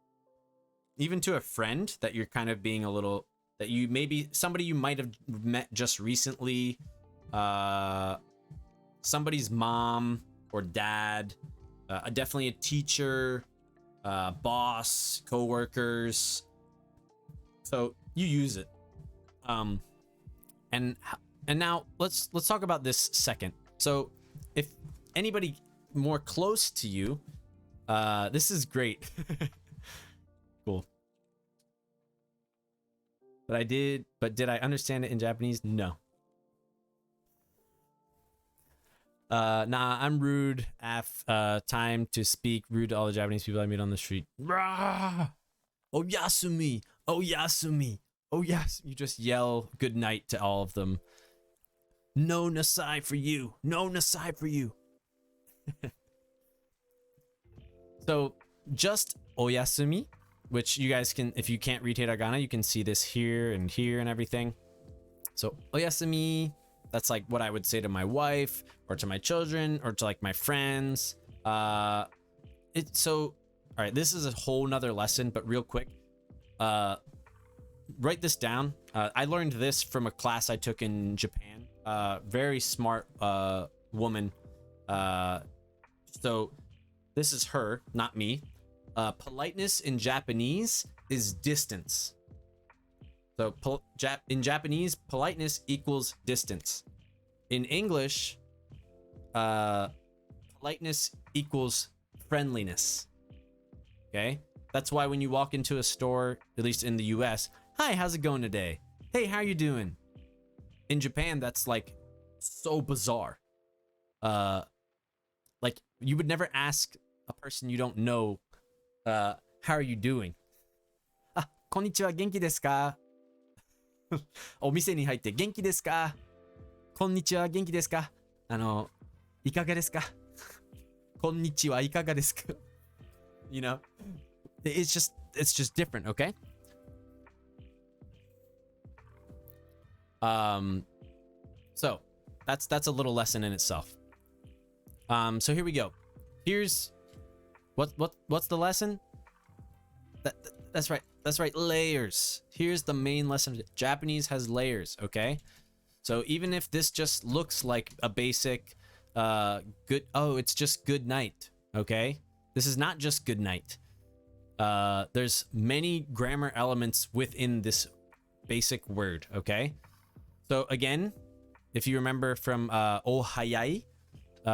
even to a friend that you're kind of being a little, that you maybe somebody you might have met just recently, somebody's mom or dad, definitely a teacher, boss, co-workers. So you use it. And And now let's talk about this second. So if anybody more close to you, this is great. Cool. But did I understand it in Japanese? No. Nah, I'm rude. Time to speak rude to all the Japanese people I meet on the street. Rah! Oh yasumi! Oh yasumi! Oh yes! You just yell good night to all of them. No nasai for you. No nasai for you. So just oyasumi, which you guys can, if you can't read hiragana, you can see this here and everything. So oyasumi, that's like what I would say to my wife or to my children or to like my friends. All right, this is a whole nother lesson, but real quick, write this down. I learned this from a class I took in Japan. Very smart woman. So this is her, not me. Politeness in Japanese is distance. So in Japanese, politeness equals distance. In English, politeness equals friendliness. Okay? That's why when you walk into a store, at least in the US, hi, how's it going today? Hey, how you doing? In Japan, that's like so bizarre. Like you would never ask a person you don't know, how are you doing? Ah, konnichiwa, genki desu ka? お店に入って元気ですか? こんにちは、元気ですか? いかがですか? こんにちは、いかがですか? You know, it's just different, okay? So that's a little lesson in itself. So here we go. Here's what's the lesson? That's right, layers. Here's the main lesson. Japanese has layers, okay? So even if this just looks like a basic it's just good night, okay? This is not just good night. There's many grammar elements within this basic word, okay? So again, if you remember from ohayai,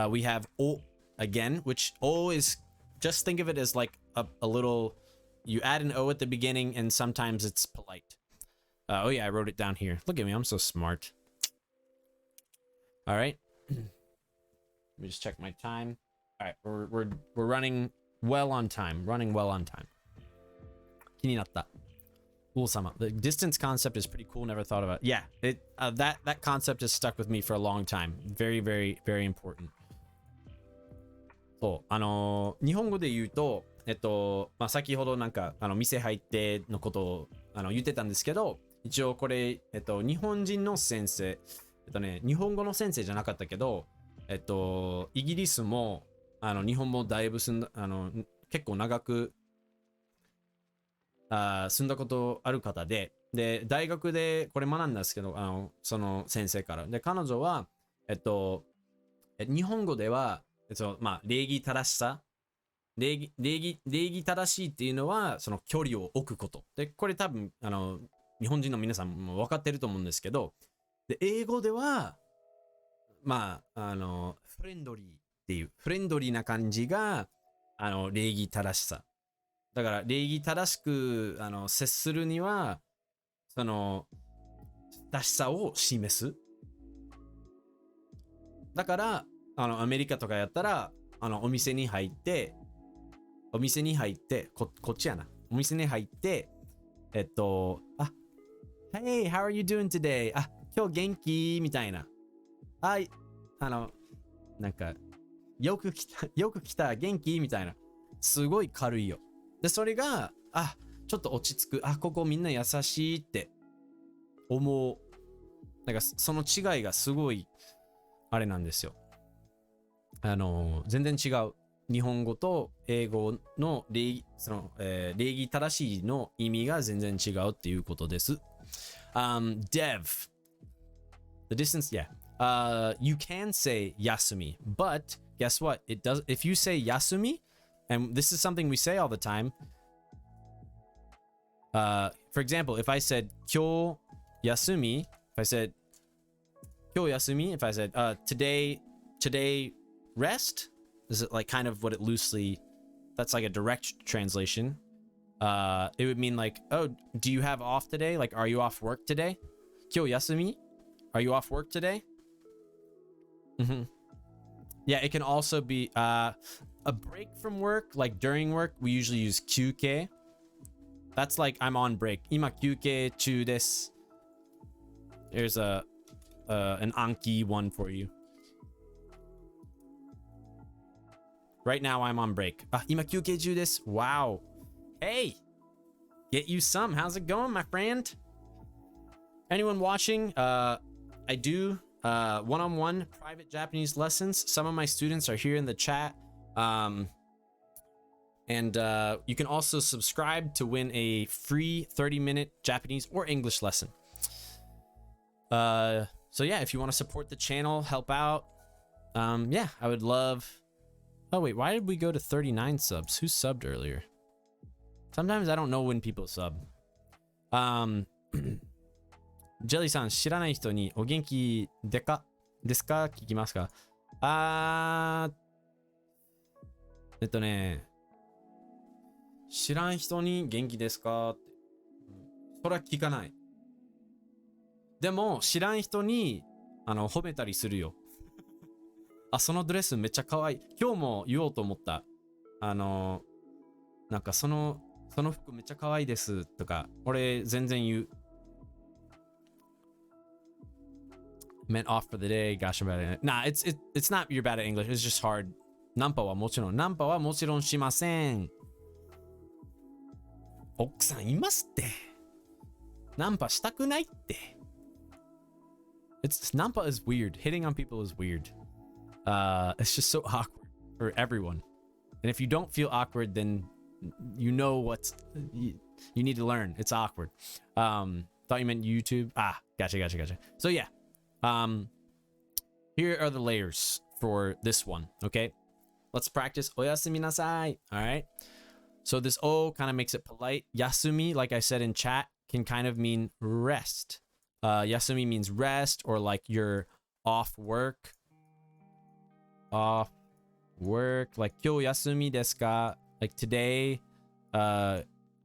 we have o again, which o is, just think of it as like a little, you add an o at the beginning and sometimes it's polite. Oh yeah, I wrote it down here. Look at me, I'm so smart. All right. Let me just check my time. All right, we're running well on time. Running well on time. 気になった。Sama. The distance concept is pretty cool. Never thought about it. Yeah, that concept has stuck with me for a long time. Very, very, very important. そう、日本語で言うと、先ほどなんか店入ってのことを言ってたんですけど、一応これ日本人の先生、日本語の先生じゃなかったけど、イギリスも日本もだいぶ住んだ結構長く住んだことある方で、大学でこれ学んだんですけど、その先生から。で、彼女は、日本語では、礼儀正しさ。礼儀正しいっていうのは、その距離を置くこと。で、これ多分、日本人の皆さんも分かってると思うんですけど、で、英語では、フレンドリーっていう、フレンドリーな感じが、礼儀正しさ。だから礼儀正しく接するにはその正しさを示す。だからアメリカとかやったらお店に入ってこっちやな。お店に入ってHey, how are you doing today? 今日元気みたいな。なんかよく来た元気みたいな。すごい軽いよ。で、それが、ちょっと落ち着く。ここみんな優しいって思う。なんか、その違いがすごい、あれなんですよ。全然違う。日本語と英語の礼儀正しいの意味が全然違うっていうことです。Dev. The distance, yeah. You can say yasumi, but guess what? It does, if you say yasumi, and this is something we say all the time. For example, if I said kyo yasumi, if I said Kyo yasumi, if I said today rest, is it like kind of what it loosely, that's like a direct translation. It would mean like, oh, do you have off today? Like, are you off work today? Kyo yasumi? Are you off work today? Yeah, it can also be a break from work, like during work, we usually use kyuke. That's like I'm on break. Ima kyuke chu desu. There's an Anki one for you. Right now I'm on break. Ima kyuke chu desu. Wow. Hey, get you some. How's it going, my friend? Anyone watching? I do one-on-one private Japanese lessons. Some of my students are here in the chat. And you can also subscribe to win a free 30-minute Japanese or English lesson. So yeah, if you want to support the channel, help out, yeah, I would love. Oh wait, why did we go to 39 subs? Who subbed earlier? Sometimes I don't know when people sub. Jelly さん、知らない人にお元気でかですか聞きますか？知らん人に元気ですかって。それは聞かない。でも、知らん人に褒めたりするよ。そのドレスめっちゃ可愛い。今日も言おうと思った。なんかその服めっちゃ可愛いですとか、俺全然言う。Meant off for the day. Gosh, I'm bad at it. Nah, it's not you're bad at English. It's just hard. ナンパはもちろんしません。奥さんいますって。ナンパしたくないって。Nampa is weird. Hitting on people is weird. It's just so awkward for everyone. And if you don't feel awkward, then you know what you need to learn. It's awkward. Thought you meant YouTube. Gotcha. So yeah. Here are the layers for this one. Okay. Let's practice. Oyasumi nasai. All right. So this O kind of makes it polite. Yasumi, like I said in chat, can kind of mean rest. Yasumi means rest, or like you're off work. Like kyo yasumi desu ka? Like today,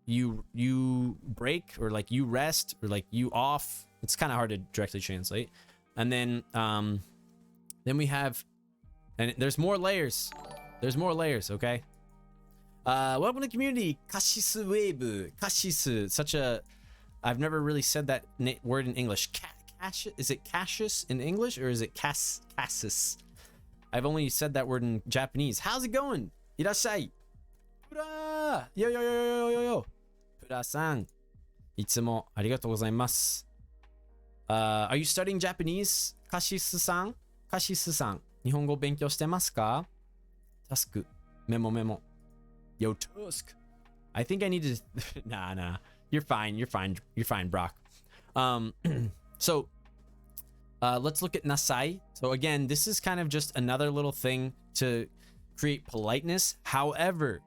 you break, or like you rest, or like you off. It's kind of hard to directly translate. And then we have, and there's more layers. There's more layers, okay? Welcome to the community. Kashisu wave. Kashisu. Such a, I've never really said that word in English. Is it Cassius in English, or is it Cassis? I've only said that word in Japanese. How's it going? Irashai. Pura. Yo. Pura-san. Itsumo arigatou gozaimasu. Are you studying Japanese? Kashisu-san? Kashisu-san. Nihongo benkyou shite masu ka? Task. Memo. Yo, Tusk. I think I need to... Nah. You're fine, Brock. So, let's look at nasai. So again, this is kind of just another little thing to create politeness. However,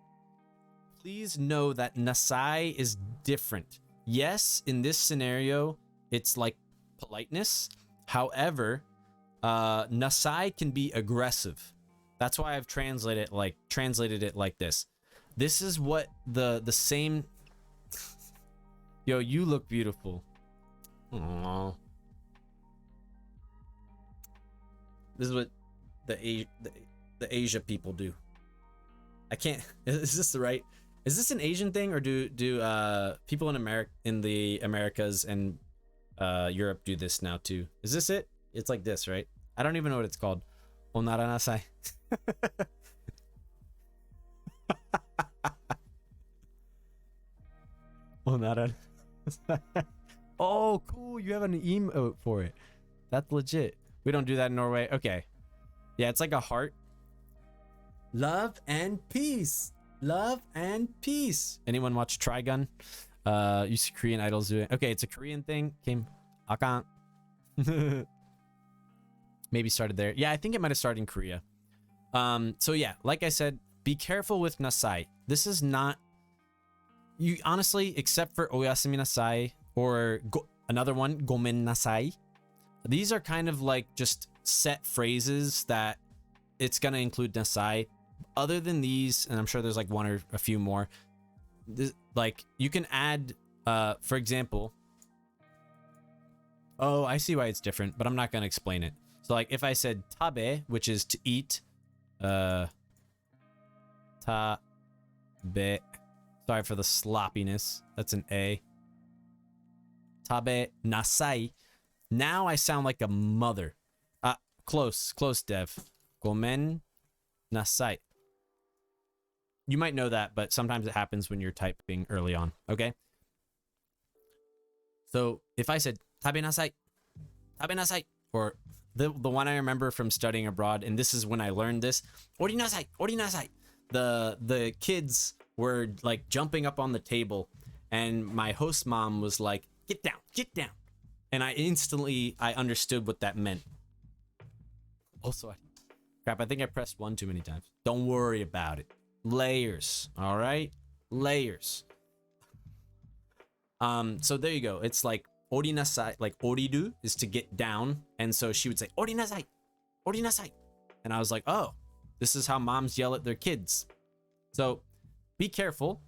please know that nasai is different. Yes, in this scenario, it's like politeness. However, nasai can be aggressive. That's why I've translated it like this. This is what the same. Yo, you look beautiful. Aww. This is what the Asia people do. I can't. Is this the right? Is this an Asian thing, or do people in the Americas and Europe do this now too? Is this it? It's like this, right? I don't even know what it's called. Onaranasai. Onaran. Oh, cool. You have an emote for it. That's legit. We don't do that in Norway. Okay. Yeah, it's like a heart. Love and peace. Love and peace. Anyone watch Trigun? You see Korean idols doing it. Okay, it's a Korean thing. Came. Akan. Maybe started there. Yeah, I think it might have started in Korea. So yeah, like I said, be careful with nasai. This is not, you honestly, except for oyasumi nasai or another one, gomen nasai. these are kind of like just set phrases that it's gonna include nasai. Other than these, and I'm sure there's like one or a few more, like you can add, for example, oh, I see why it's different, but I'm not gonna explain it. So like if I said tabe, which is to eat, tabe, sorry for the sloppiness, that's an A. Tabe nasai. Now I sound like a mother. Close, Dev. Gomen nasai. You might know that, but sometimes it happens when you're typing early on, okay? So if I said tabe nasai, or the one I remember from studying abroad, and this is when I learned this, ori nasai. The kids were like jumping up on the table, and my host mom was like, get down. And I understood what that meant. Also, crap, I think I pressed 1 too many times. Don't worry about it. Layers, all right? Layers. So there you go. It's like ori nasai, like oriru is to get down, and so she would say ori nasai, and I was like, oh, this is how moms yell at their kids. So be careful.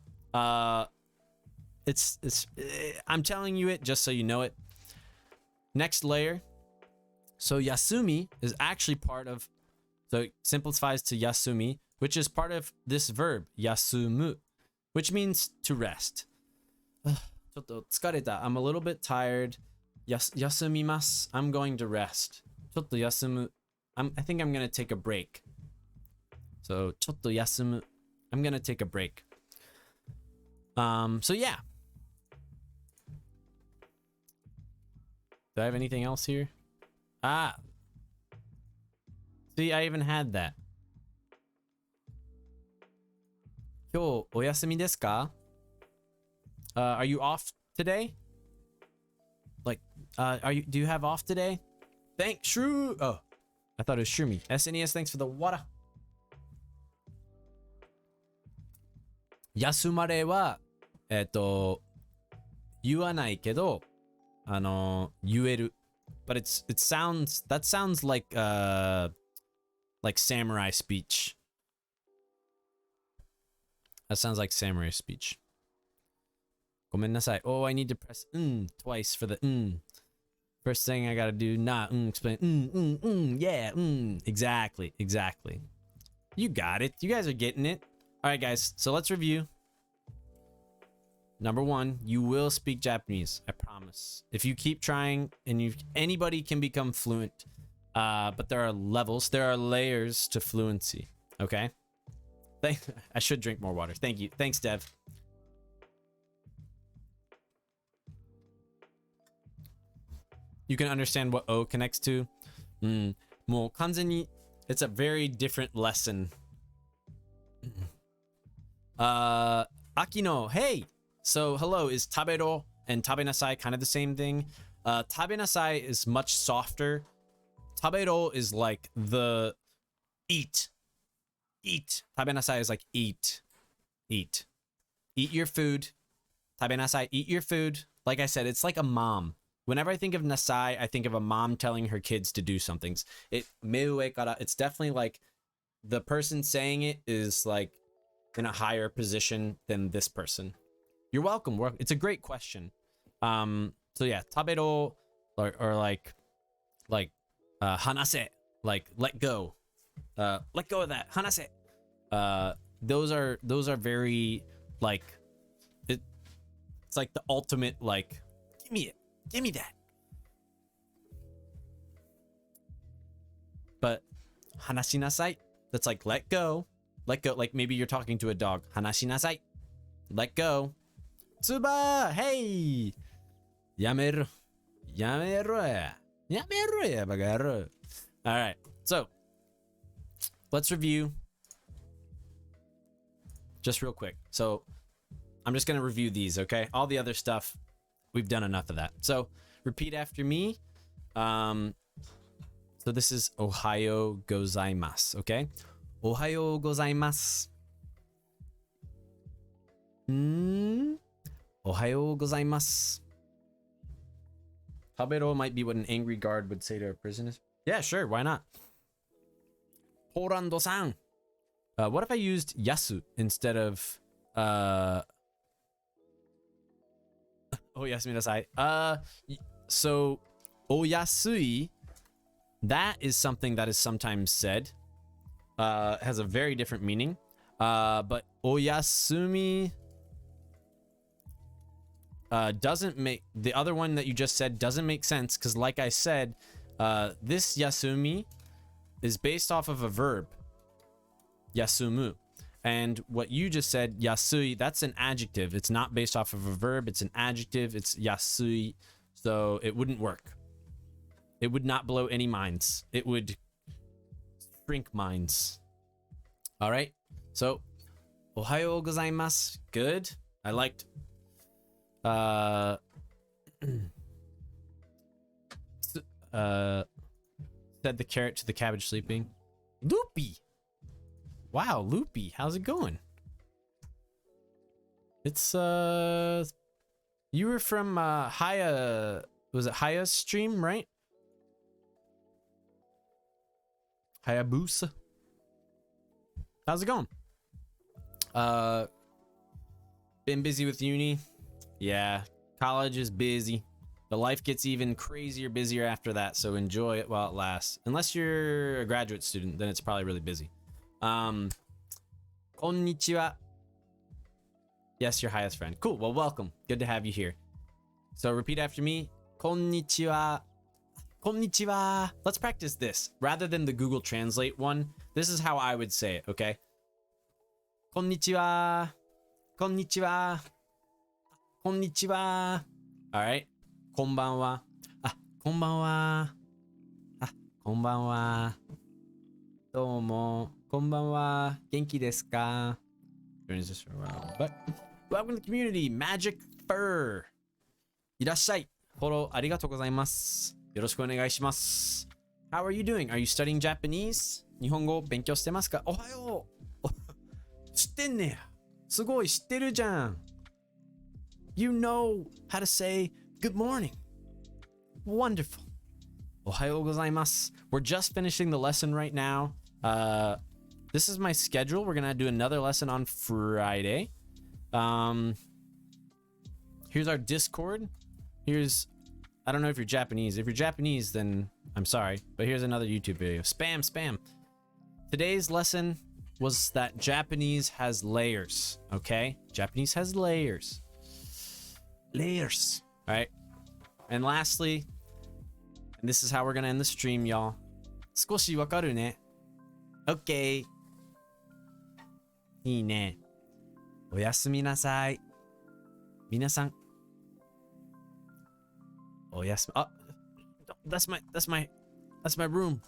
It's I'm telling you it just so you know it. Next layer. So yasumi is actually part of, so it simplifies to yasumi, which is part of this verb, yasumu, which means to rest. Chotto tsukareta. I'm a little bit tired. Yasumimasu. I'm going to rest. Chotto yasumu. I think I'm going to take a break. So chotto yasumu. I'm going to take a break. So yeah. Do I have anything else here? See, I even had that. 今日お休みですか? Are you off today? Like, do you have off today? Thanks, Shrew. Oh, I thought it was Shroomy. SNES, thanks for the water. 休まれは、言わないけど、言える. But that sounds like samurai speech. That sounds like samurai speech. ごめんなさい. Oh, I need to press twice for the First thing I gotta do, explain. Yeah, exactly. You got it. You guys are getting it. All right, guys. So let's review. Number 1, you will speak Japanese. I promise. If you keep trying, and anybody can become fluent. But there are levels. There are layers to fluency. Okay. I should drink more water. Thank you. Thanks, Dev. You can understand what O connects to. もう完全に it's a very different lesson. Akino, hey. So hello, is tabero and tabenasai kind of the same thing? Tabenasai is much softer. Tabero is like the eat. Tabenasai is like eat. Eat your food. Tabenasai, eat your food. Like I said, it's like a mom. Whenever I think of nasai, I think of a mom telling her kids to do something. It's definitely like the person saying it is like in a higher position than this person. You're welcome. It's a great question. So yeah, tabero or like hanase, like let go. Let go of that. Hanase. Those are very like it's like the ultimate like give me it. Give me that. But hanashinasai, that's like let go. Let go. Like maybe you're talking to a dog. Hanashinasai. Let go. Tsuba, hey. Yameru. Yameru ya bagaru. All right. So let's review just real quick. So I'm just going to review these, okay? All the other stuff, we've done enough of that. So repeat after me. So this is Ohayo gozaimasu, okay? Ohayo gozaimasu. Ohayo gozaimasu. Habero might be what an angry guard would say to a prisoner. Yeah, sure, why not? Horando-san. What if I used yasu instead of oyasuminasai? So oyasui, that is something that is sometimes said. Has a very different meaning. But oyasumi doesn't make, the other one that you just said doesn't make sense, because like I said, this yasumi is based off of a verb, yasumu. And what you just said, yasui, that's an adjective. It's not based off of a verb, it's an adjective, it's yasui. So it wouldn't work. It would not blow any minds. It would shrink minds. All right. So, ohayo gozaimasu. Good. I liked said the carrot to the cabbage sleeping. Loopy. Wow, Loopy, how's it going? It's you were from Haya, was it Haya's stream, right? Hayabusa. How's it going? Been busy with uni. Yeah, college is busy. But life gets even crazier, busier after that, so enjoy it while it lasts. Unless you're a graduate student, then it's probably really busy. Konnichiwa. Yes, your highest friend. Cool, well, welcome. Good to have you here. So repeat after me. Konnichiwa. Konnichiwa. Let's practice this. Rather than the Google Translate one, this is how I would say it, okay? Konnichiwa. Konnichiwa. Konnichiwa. All right. Konbanwa. Ah, konbanwa. Ah, konbanwa. Domo. Konbanwa. Genki desu ka? Turns this around. But welcome to the community. Magic Fur. Irashai. Follow. Arigatou gozaimasu. Yoroshiku onegai shimasu. How are you doing? Are you studying Japanese? Nihongo benkyou shite masu ka? Ohayo. 知ってんねや。すごい知ってるじゃん。You know how to say good morning. Wonderful. Ohayou gozaimasu. We're just finishing the lesson right now. This is my schedule. We're gonna do another lesson on Friday. Here's our Discord. Here's, I don't know if you're Japanese. If you're Japanese, then I'm sorry, but here's another YouTube video. Spam, spam. Today's lesson was that Japanese has layers, okay? Japanese has layers. Layers. All right. And lastly, and this is how we're gonna end the stream, y'all. 少しわかるね. Okay. いいね. おやすみなさい. 皆さん. おやすみ. That's my room.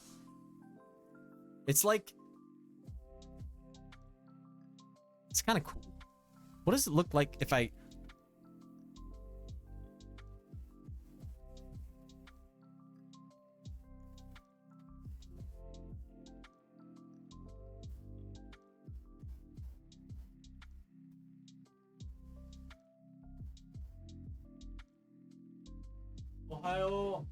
It's like, it's kind of cool. What does it look like if I... Ohio.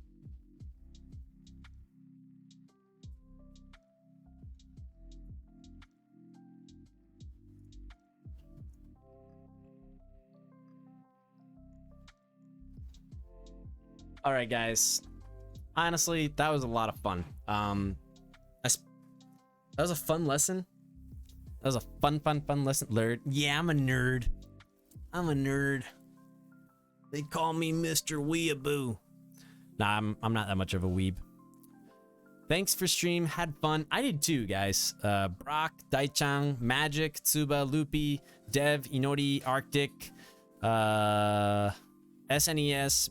All right, guys. Honestly, that was a lot of fun. That was a fun lesson. That was a fun lesson. Nerd. Yeah, I'm a nerd. I'm a nerd. They call me Mr. Weeaboo. Nah, I'm not that much of a weeb. Thanks for stream. Had fun. I did too, guys. Brock, Daichang, Magic, Tsuba, Loopy, Dev, Inori, Arctic, SNES,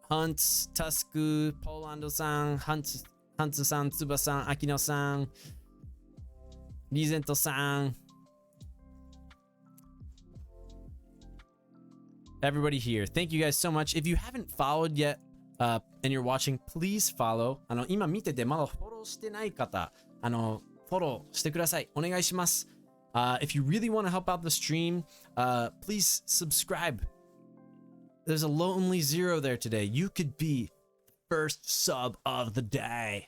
Hunts, Tusku, Polando-san, Hantsu-san, Tsuba-san, Akino-san, Rizento-san. Everybody here, thank you guys so much. If you haven't followed yet and you're watching, please follow. 今見ててまだフォローしてない方、フォローしてください。お願いします。If you really want to help out the stream, please subscribe. there's a lonely zero there today. You could be the first sub of the day.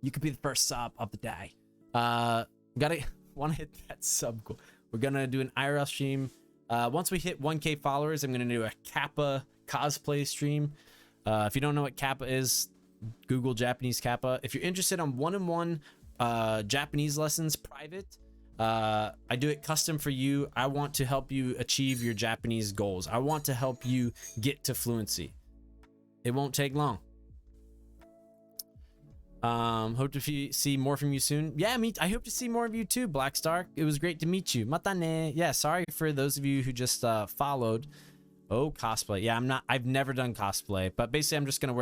You could be the first sub of the day. Want to hit that sub goal. We're gonna do an IRL stream. Once we hit 1K followers, I'm gonna do a Kappa cosplay stream. If you don't know what Kappa is, Google Japanese Kappa. If you're interested on one-on-one Japanese lessons, private, I do it custom for you. I want to help you achieve your Japanese goals. I want to help you get to fluency. It won't take long. Hope to see more from you soon. Yeah, I hope to see more of you too, Blackstar. It was great to meet you. Mata ne. Yeah, sorry for those of you who just followed. Oh, cosplay. Yeah, I've never done cosplay, but basically I'm just gonna wear